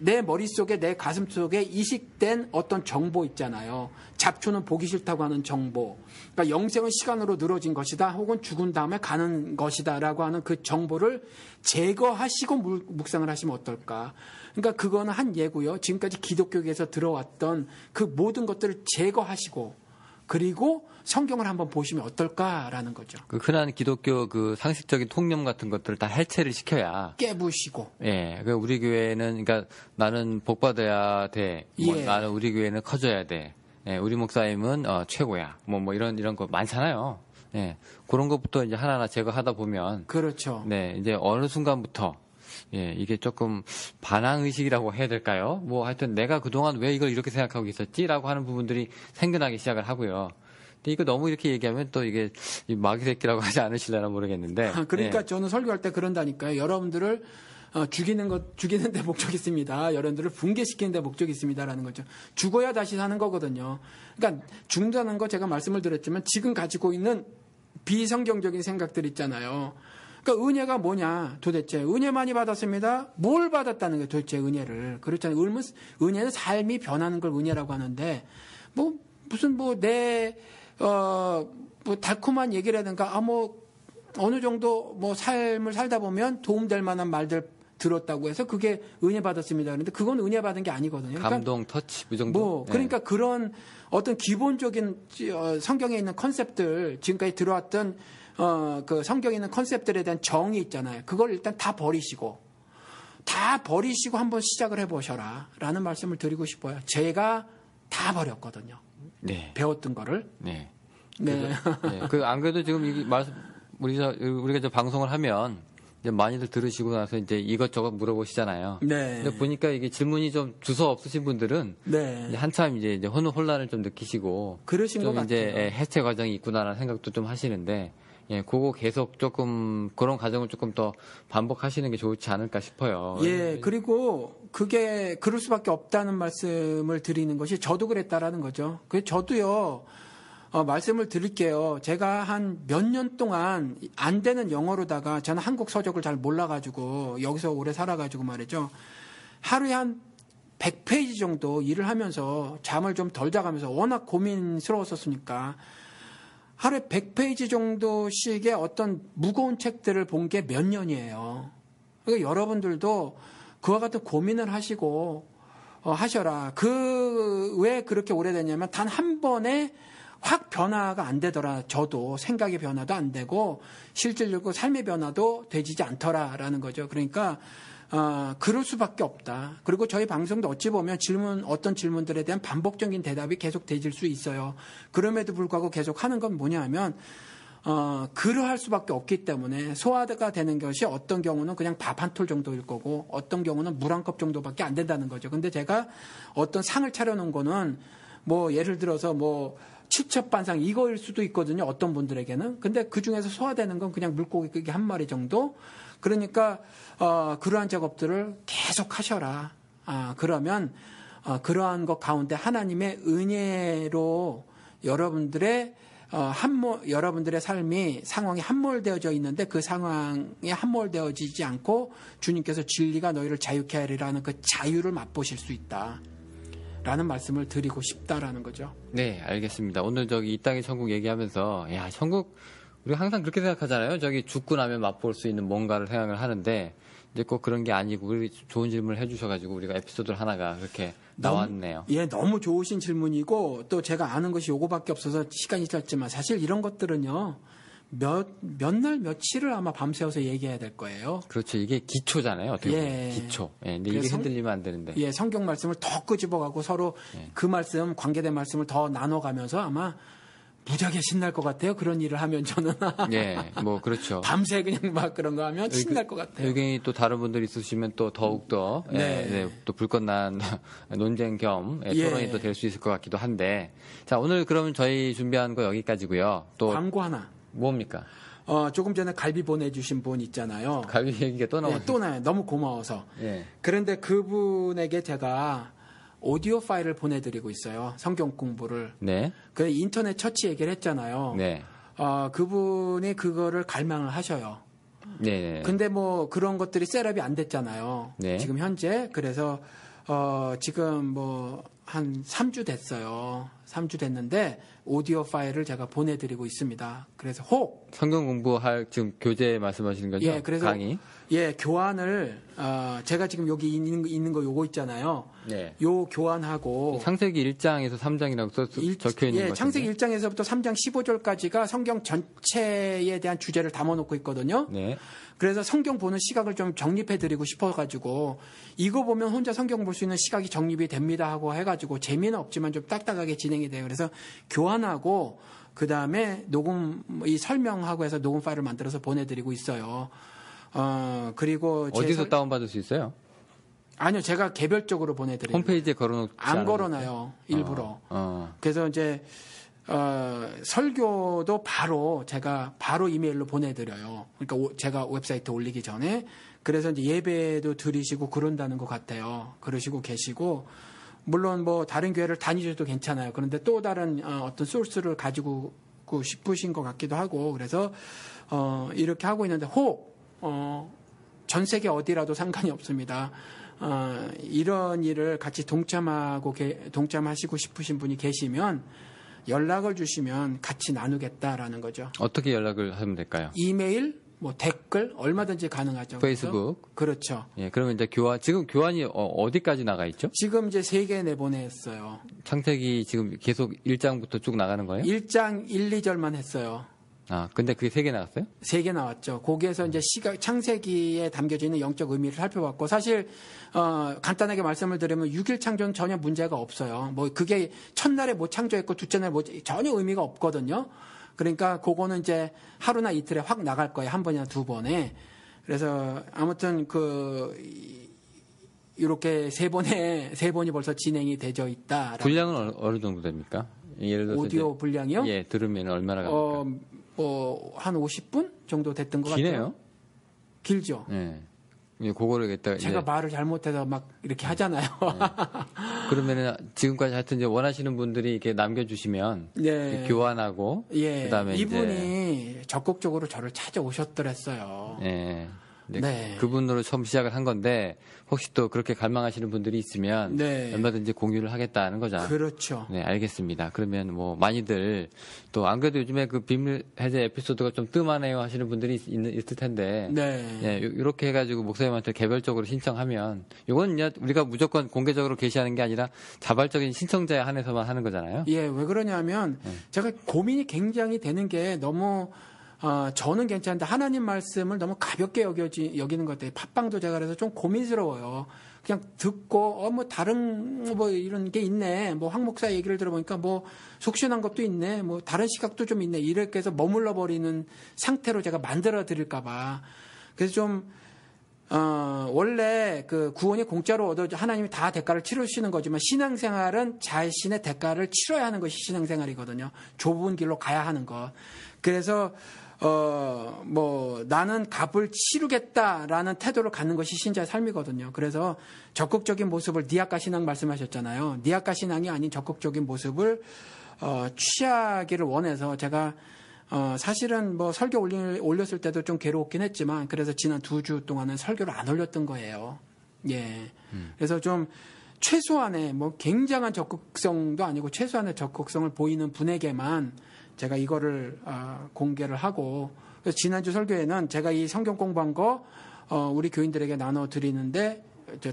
Speaker 2: 내 머릿속에 내 가슴속에 이식된 어떤 정보 있잖아요. 잡초는 보기 싫다고 하는 정보. 그러니까 영생은 시간으로 늘어진 것이다. 혹은 죽은 다음에 가는 것이다. 라고 하는 그 정보를 제거하시고 묵상을 하시면 어떨까. 그러니까 그거는 한 예고요. 지금까지 기독교계에서 들어왔던 그 모든 것들을 제거하시고 그리고 성경을 한번 보시면 어떨까라는 거죠.
Speaker 1: 그 흔한 기독교 그 상식적인 통념 같은 것들을 다 해체를 시켜야
Speaker 2: 깨부시고.
Speaker 1: 예, 그 우리 교회는 그러니까 나는 복 받아야 돼. 뭐
Speaker 2: 예.
Speaker 1: 나는 우리 교회는 커져야 돼. 예, 우리 목사님은 최고야. 뭐 이런 거 많잖아요. 예, 그런 것부터 이제 하나하나 제거하다 보면
Speaker 2: 그렇죠.
Speaker 1: 네, 이제 어느 순간부터 예, 이게 조금 반항 의식이라고 해야 될까요? 뭐 하여튼 내가 그동안 왜 이걸 이렇게 생각하고 있었지라고 하는 부분들이 생겨나기 시작을 하고요. 근데 이거 너무 이렇게 얘기하면 또 이게 마귀 새끼라고 하지 않으실려나 모르겠는데.
Speaker 2: 그러니까
Speaker 1: 예.
Speaker 2: 저는 설교할 때 그런다니까요. 여러분들을 죽이는 데 목적이 있습니다. 여러분들을 붕괴시키는 데 목적이 있습니다라는 거죠. 죽어야 다시 사는 거거든요. 그러니까 죽는다는 거 제가 말씀을 드렸지만 지금 가지고 있는 비성경적인 생각들 있잖아요. 그러니까 은혜가 뭐냐 도대체. 은혜 많이 받았습니다. 뭘 받았다는 거예요 도대체 은혜를. 그렇잖아요. 은혜는 삶이 변하는 걸 은혜라고 하는데 뭐 무슨 뭐 달콤한 얘기라든가 어느 정도 뭐 삶을 살다 보면 도움될 만한 말들 들었다고 해서 그게 은혜 받았습니다. 그런데 그건 은혜 받은 게 아니거든요. 그러니까
Speaker 1: 감동, 터치, 그 정도.
Speaker 2: 그러니까 그런 어떤 기본적인 성경에 있는 컨셉들, 지금까지 들어왔던 그 성경에 있는 컨셉들에 대한 정의 있잖아요. 그걸 일단 다 버리시고 한번 시작을 해보셔라 라는 말씀을 드리고 싶어요. 제가 다 버렸거든요.
Speaker 1: 네.
Speaker 2: 배웠던 거를.
Speaker 1: 네.
Speaker 2: 네.
Speaker 1: 안 그래도 지금 우리가 이제 방송을 하면 이제 많이들 들으시고 나서 이제 이것저것 물어보시잖아요.
Speaker 2: 네.
Speaker 1: 근데 보니까 이게 질문이 좀 주서 없으신 분들은
Speaker 2: 네.
Speaker 1: 이제 한참 이제 혼란을 좀 느끼시고
Speaker 2: 그러신 것
Speaker 1: 좀 이제
Speaker 2: 같아요.
Speaker 1: 해체 과정이 있구나라는 생각도 좀 하시는데 예, 그거 계속 조금 그런 과정을 조금 더 반복하시는 게 좋지 않을까 싶어요.
Speaker 2: 예, 그리고 그게 그럴 수밖에 없다는 말씀을 드리는 것이 저도 그랬다라는 거죠. 그래서 저도요, 말씀을 드릴게요. 제가 한 몇 년 동안 안 되는 영어로다가 저는 한국 서적을 잘 몰라가지고 여기서 오래 살아가지고 말이죠. 하루에 한 100페이지 정도 일을 하면서 잠을 좀 덜 자가면서 워낙 고민스러웠었으니까 하루에 100페이지 정도씩의 어떤 무거운 책들을 본 게 몇 년이에요. 그러니까 여러분들도 그와 같은 고민을 하시고 하셔라. 왜 그렇게 오래됐냐면 단 한 번에 확 변화가 안 되더라. 저도 생각의 변화도 안 되고 실질적으로 삶의 변화도 되지 않더라라는 거죠. 그러니까 그럴 수밖에 없다. 그리고 저희 방송도 어찌 보면 어떤 질문들에 대한 반복적인 대답이 계속 되질 수 있어요. 그럼에도 불구하고 계속 하는 건 뭐냐 하면 그러할 수밖에 없기 때문에 소화가 되는 것이 어떤 경우는 그냥 밥 한 톨 정도일 거고 어떤 경우는 물 한 컵 정도밖에 안 된다는 거죠. 근데 제가 어떤 상을 차려놓은 거는 뭐 예를 들어서 뭐 칠첩반상 이거일 수도 있거든요. 어떤 분들에게는. 근데 그 중에서 소화되는 건 그냥 물고기 한 마리 정도. 그러니까 그러한 작업들을 계속 하셔라. 그러면 그러한 것 가운데 하나님의 은혜로 여러분들의 삶이 상황이 함몰되어져 있는데 그 상황에 함몰되어지지 않고 주님께서 진리가 너희를 자유케 하리라는 그 자유를 맛보실 수 있다. 라는 말씀을 드리고 싶다라는 거죠.
Speaker 1: 네, 알겠습니다. 오늘 이 땅의 천국 얘기하면서 야, 천국 우리가 항상 그렇게 생각하잖아요. 죽고 나면 맛볼 수 있는 뭔가를 생각을 하는데 이제 꼭 그런 게 아니고 우리 좋은 질문을 해주셔가지고 우리가 에피소드 하나가 그렇게 나왔네요.
Speaker 2: 너무 좋으신 질문이고 또 제가 아는 것이 요거밖에 없어서 시간이 짧지만 사실 이런 것들은요. 몇 날 며칠을 아마 밤새워서 얘기해야 될 거예요.
Speaker 1: 그렇죠. 이게 기초잖아요. 어떻게 보면 기초. 예, 근데 이게 흔들리면 안 되는데.
Speaker 2: 예, 성경 말씀을 더 끄집어가고 서로 그 말씀, 관계된 말씀을 더 나눠가면서 아마 무지하게 신날 것 같아요. 그런 일을 하면 저는.
Speaker 1: 예, 뭐 그렇죠.
Speaker 2: 밤새 그냥 막 그런 거 하면 신날 것 같아요.
Speaker 1: 의견이 또 다른 분들 있으시면 또 더욱더 또 불꽃난 논쟁 겸 토론이 또 될 수 있을 것 같기도 한데. 자, 오늘 그러면 저희 준비한 거 여기까지고요. 또
Speaker 2: 광고 하나.
Speaker 1: 뭡니까?
Speaker 2: 조금 전에 갈비 보내주신 분 있잖아요.
Speaker 1: 갈비 얘기가 또 나왔어요.
Speaker 2: 또 나요. 너무 고마워서.
Speaker 1: 예.
Speaker 2: 그런데 그분에게 제가 오디오 파일을 보내드리고 있어요. 성경 공부를.
Speaker 1: 네.
Speaker 2: 그 인터넷 처치 얘기를 했잖아요.
Speaker 1: 네.
Speaker 2: 그분이 그거를 갈망을 하셔요.
Speaker 1: 네.
Speaker 2: 근데 뭐 그런 것들이 셋업이 안 됐잖아요.
Speaker 1: 네.
Speaker 2: 지금 현재. 그래서 지금 뭐 한 3주 됐어요. 3주 됐는데 오디오 파일을 제가 보내드리고 있습니다. 그래서 혹
Speaker 1: 성경 공부할 지금 교재 말씀하시는 거죠?
Speaker 2: 예, 그래서
Speaker 1: 강의.
Speaker 2: 예, 교환을 제가 지금 여기 있는 거 요거 있잖아요.
Speaker 1: 네.
Speaker 2: 요 교환하고
Speaker 1: 창세기 1장에서 3장이라고 적혀 있는 것 같은데.
Speaker 2: 창세기 1장에서부터 3장 15절까지가 성경 전체에 대한 주제를 담아놓고 있거든요.
Speaker 1: 네.
Speaker 2: 그래서 성경 보는 시각을 좀 정립해드리고 싶어가지고 이거 보면 혼자 성경 볼 수 있는 시각이 정립이 됩니다 하고 해가지고 재미는 없지만 좀 딱딱하게 진행이 돼요. 그래서 교환하고 그 다음에 녹음 이 설명하고 해서 녹음 파일을 만들어서 보내드리고 있어요. 그리고
Speaker 1: 어디서 다운받을 수 있어요?
Speaker 2: 아니요, 제가 개별적으로 보내드려요.
Speaker 1: 홈페이지에 걸어놓지
Speaker 2: 안
Speaker 1: 않아요?
Speaker 2: 걸어놔요, 일부러. 그래서 이제 설교도 제가 바로 이메일로 보내드려요. 그러니까 제가 웹사이트 올리기 전에. 그래서 이제 예배도 드리시고 그런다는 것 같아요. 그러시고 계시고, 물론 뭐 다른 교회를 다니셔도 괜찮아요. 그런데 또 다른 어떤 소스를 가지고 싶으신 것 같기도 하고, 그래서 이렇게 하고 있는데 전 세계 어디라도 상관이 없습니다. 이런 일을 같이 동참하시고 싶으신 분이 계시면 연락을 주시면 같이 나누겠다라는 거죠.
Speaker 1: 어떻게 연락을 하면 될까요?
Speaker 2: 이메일, 뭐 댓글 얼마든지 가능하죠.
Speaker 1: 페이스북.
Speaker 2: 그렇죠.
Speaker 1: 예, 그러면 이제 지금 교환이 어디까지 나가 있죠?
Speaker 2: 지금 이제 3개 내보냈어요.
Speaker 1: 창세기 지금 계속 1장부터 쭉 나가는 거예요?
Speaker 2: 1장 1, 2절만 했어요.
Speaker 1: 근데 그게 3개 나갔어요?
Speaker 2: 3개 나왔죠. 거기에서 이제 창세기에 담겨져 있는 영적 의미를 살펴봤고, 사실, 간단하게 말씀을 드리면 6일 창조는 전혀 문제가 없어요. 뭐, 그게 첫날에 못 창조했고, 둘째 날에 전혀 의미가 없거든요. 그러니까, 그거는 이제 하루나 이틀에 확 나갈 거예요. 한 번이나 두 번에. 그래서, 아무튼 이렇게 세 번이 벌써 진행이 되어 있다.
Speaker 1: 분량은 어느 정도 됩니까? 예를 들어서
Speaker 2: 오디오 분량이요?
Speaker 1: 예, 들으면 얼마나 갑니까?
Speaker 2: 한 50분 정도 됐던 것 같아요.
Speaker 1: 기네요.
Speaker 2: 길죠.
Speaker 1: 예. 그거를 갖다가
Speaker 2: 제가 말을 잘못해서 막 이렇게 하잖아요.
Speaker 1: 그러면은 지금까지 하여튼 이제 원하시는 분들이 이렇게 남겨주시면
Speaker 2: 네.
Speaker 1: 교환하고 그다음에
Speaker 2: 이분이 적극적으로 저를 찾아오셨더랬어요.
Speaker 1: 예.
Speaker 2: 네.
Speaker 1: 그분으로 처음 시작을 한 건데 혹시 또 그렇게 갈망하시는 분들이 있으면
Speaker 2: 네.
Speaker 1: 얼마든지 공유를 하겠다는 거죠.
Speaker 2: 그렇죠.
Speaker 1: 네, 알겠습니다. 그러면 뭐 많이들 또 안 그래도 요즘에 그 비밀 해제 에피소드가 좀 뜸하네요 하시는 분들이 있을 텐데
Speaker 2: 네.
Speaker 1: 예, 이렇게 해가지고 목사님한테 개별적으로 신청하면 이건 우리가 무조건 공개적으로 게시하는 게 아니라 자발적인 신청자에 한해서만 하는 거잖아요.
Speaker 2: 예, 왜 그러냐면 제가 고민이 굉장히 되는 게 너무 저는 괜찮은데 하나님 말씀을 너무 가볍게 여기는 것 같아요. 팟빵도 제가 그래서 좀 고민스러워요. 그냥 듣고 뭐 다른 뭐 이런 게 있네. 뭐 황 목사 얘기를 들어보니까 뭐 속시원한 것도 있네. 뭐 다른 시각도 좀 있네. 이렇게 해서 머물러 버리는 상태로 제가 만들어 드릴까 봐. 그래서 좀 원래 그 구원이 공짜로 얻어 하나님이 다 대가를 치르시는 거지만 신앙생활은 자신의 대가를 치러야 하는 것이 신앙생활이거든요. 좁은 길로 가야 하는 것. 그래서 나는 값을 치르겠다라는 태도를 갖는 것이 신자의 삶이거든요. 그래서 적극적인 모습을 니아까 신앙 말씀하셨잖아요. 니아까 신앙이 아닌 적극적인 모습을 취하기를 원해서 제가 사실은 뭐 설교 올렸을 때도 좀 괴로웠긴 했지만 그래서 지난 2주 동안은 설교를 안 올렸던 거예요. 예. 그래서 좀 최소한의 뭐 굉장한 적극성도 아니고 최소한의 적극성을 보이는 분에게만 제가 이거를 공개를 하고 그래서 지난주 설교에는 제가 이 성경 공부한 거 우리 교인들에게 나눠 드리는데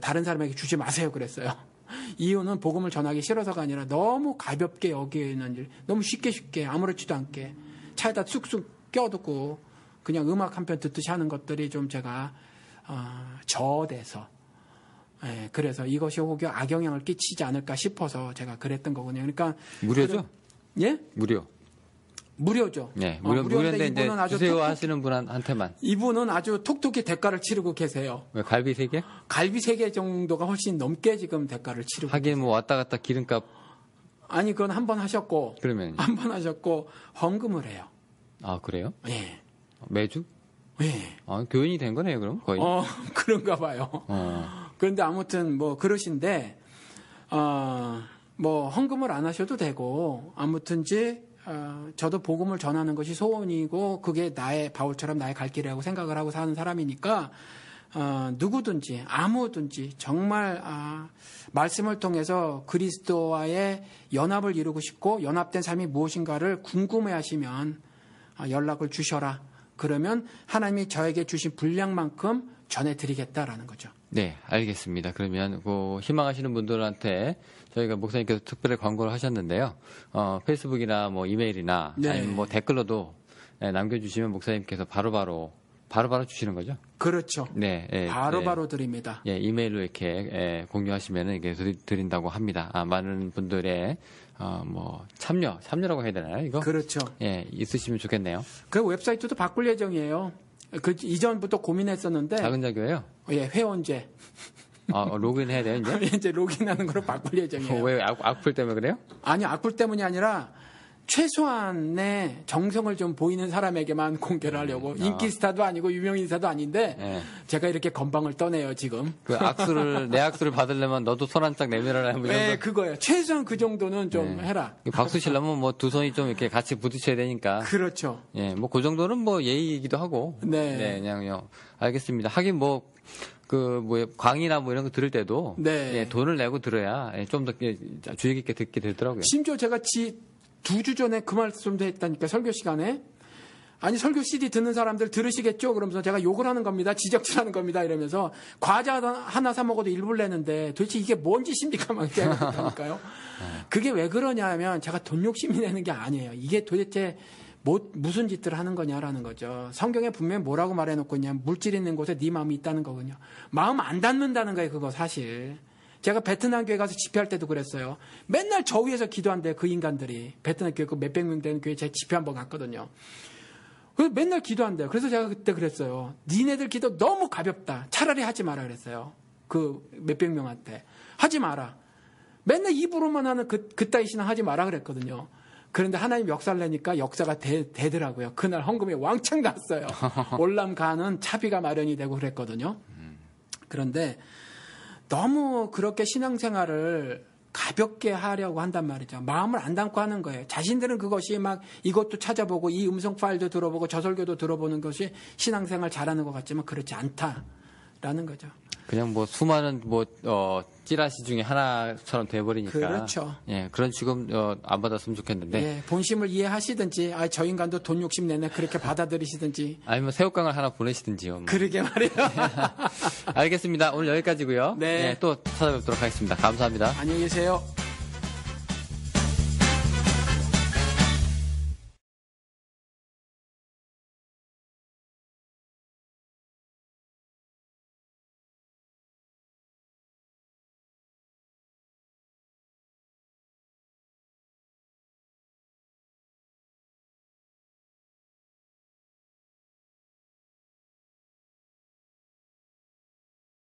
Speaker 2: 다른 사람에게 주지 마세요 그랬어요. 이유는 복음을 전하기 싫어서가 아니라 너무 가볍게 여기는 일, 너무 쉽게 아무렇지도 않게 차에다 쑥쑥 껴두고 그냥 음악 한 편 듣듯이 하는 것들이 좀 제가 저어돼서 그래서 이것이 혹여 악영향을 끼치지 않을까 싶어서 제가 그랬던 거군요. 그러니까
Speaker 1: 무료죠?
Speaker 2: 예? 무료죠.
Speaker 1: 네, 무료인데 이제 주세요 하시는 분한테만.
Speaker 2: 이분은 아주 톡톡히 대가를 치르고 계세요.
Speaker 1: 왜 갈비 3개?
Speaker 2: 갈비 3개 정도가 훨씬 넘게 지금 대가를 치르고.
Speaker 1: 하긴 뭐 왔다 갔다 기름값.
Speaker 2: 아니 그건 한 번 하셨고.
Speaker 1: 그러면
Speaker 2: 한 번 하셨고 헌금을 해요.
Speaker 1: 아 그래요?
Speaker 2: 예.
Speaker 1: 매주?
Speaker 2: 예.
Speaker 1: 교인이 된 거네요 그럼 거의.
Speaker 2: 그런가 봐요. 그런데 아무튼 뭐 그러신데 뭐 헌금을 안 하셔도 되고 아무튼지. 저도 복음을 전하는 것이 소원이고 그게 나의 바울처럼 나의 갈 길이라고 생각을 하고 사는 사람이니까 누구든지 아무든지 정말 말씀을 통해서 그리스도와의 연합을 이루고 싶고 연합된 삶이 무엇인가를 궁금해하시면 연락을 주셔라. 그러면 하나님이 저에게 주신 분량만큼 전해드리겠다라는 거죠.
Speaker 1: 네, 알겠습니다. 그러면 희망하시는 분들한테 저희가 목사님께서 특별히 광고를 하셨는데요. 페이스북이나 뭐 이메일이나
Speaker 2: 네.
Speaker 1: 아니면 뭐 댓글로도 남겨주시면 목사님께서 바로바로 주시는 거죠?
Speaker 2: 그렇죠.
Speaker 1: 네,
Speaker 2: 바로바로 드립니다.
Speaker 1: 예, 이메일로 이렇게 공유하시면 이게 드린다고 합니다. 많은 분들의 뭐 참여라고 해야 되나요? 이거?
Speaker 2: 그렇죠.
Speaker 1: 예, 있으시면 좋겠네요.
Speaker 2: 그 웹사이트도 바꿀 예정이에요. 그 이전부터 고민했었는데.
Speaker 1: 작은 자교예요?
Speaker 2: 예, 회원제.
Speaker 1: 로그인 해야 돼요, 이제?
Speaker 2: 이제 로그인하는 걸로 바꿀 예정이에요.
Speaker 1: 왜 악플 때문에 그래요?
Speaker 2: 아니, 악플 때문이 아니라 최소한의 정성을 좀 보이는 사람에게만 공개를 하려고. 인기 스타도 아니고 유명 인사도 아닌데
Speaker 1: 네.
Speaker 2: 제가 이렇게 건방을 떠내요, 지금.
Speaker 1: 내 악수를 받으려면 너도 손 한 짝 내밀어라. 뭐
Speaker 2: 네, 그거예요. 최소한 그 정도는 좀 해라.
Speaker 1: 박수 치려면 뭐 두 손이 좀 이렇게 같이 부딪혀야 되니까.
Speaker 2: 그렇죠.
Speaker 1: 예, 뭐 그 정도는 뭐 예의이기도 하고.
Speaker 2: 네.
Speaker 1: 그냥요. 알겠습니다. 하긴 강의나 뭐 이런 거 들을 때도.
Speaker 2: 네.
Speaker 1: 예, 돈을 내고 들어야 좀 더 주의 깊게 듣게 되더라고요.
Speaker 2: 심지어 제가 2주 전에 그 말씀도 했다니까, 설교 시간에. 아니, 설교 CD 듣는 사람들 들으시겠죠? 그러면서 제가 욕을 하는 겁니다. 지적질하는 겁니다. 이러면서 과자 하나 사 먹어도 일불 내는데 도대체 이게 뭔 짓입니까? 막 이렇게 하니까요. 그게 왜 그러냐면 제가 돈 욕심이 내는 게 아니에요. 이게 도대체 무슨 짓들을 하는 거냐라는 거죠. 성경에 분명히 뭐라고 말해놓고 있냐면 물질 있는 곳에 네 마음이 있다는 거군요. 마음 안 닿는다는 거예요. 그거 사실. 제가 베트남 교회 가서 집회할 때도 그랬어요. 맨날 저 위에서 기도한대요. 그 인간들이. 베트남 교회 그 몇백 명 되는 교회 제가 집회 한번 갔거든요. 그래서 맨날 기도한대요. 그래서 제가 그때 그랬어요. 니네들 기도 너무 가볍다. 차라리 하지 마라 그랬어요. 그 몇백 명한테. 하지 마라. 맨날 입으로만 하는 그따위 신앙 하지 마라 그랬거든요. 그런데 하나님 역사를 내니까 역사가 되더라고요. 그날 헌금이 왕창 났어요. 올람가는 차비가 마련이 되고 그랬거든요. 그런데 너무 그렇게 신앙생활을 가볍게 하려고 한단 말이죠. 마음을 안 담고 하는 거예요. 자신들은 그것이 막 이것도 찾아보고 이 음성 파일도 들어보고 저 설교도 들어보는 것이 신앙생활 잘하는 것 같지만 그렇지 않다라는 거죠.
Speaker 1: 그냥 뭐 수많은 찌라시 중에 하나처럼 돼버리니까.
Speaker 2: 그렇죠.
Speaker 1: 예, 그런 취급 안 받았으면 좋겠는데.
Speaker 2: 예, 본심을 이해하시든지, 저 인간도 돈 욕심 내네 그렇게 받아들이시든지.
Speaker 1: 아니면 새우깡을 하나 보내시든지요. 뭐.
Speaker 2: 그러게 말이에요.
Speaker 1: 알겠습니다. 오늘 여기까지고요.
Speaker 2: 네.
Speaker 1: 또 찾아뵙도록 하겠습니다. 감사합니다.
Speaker 2: 안녕히 계세요.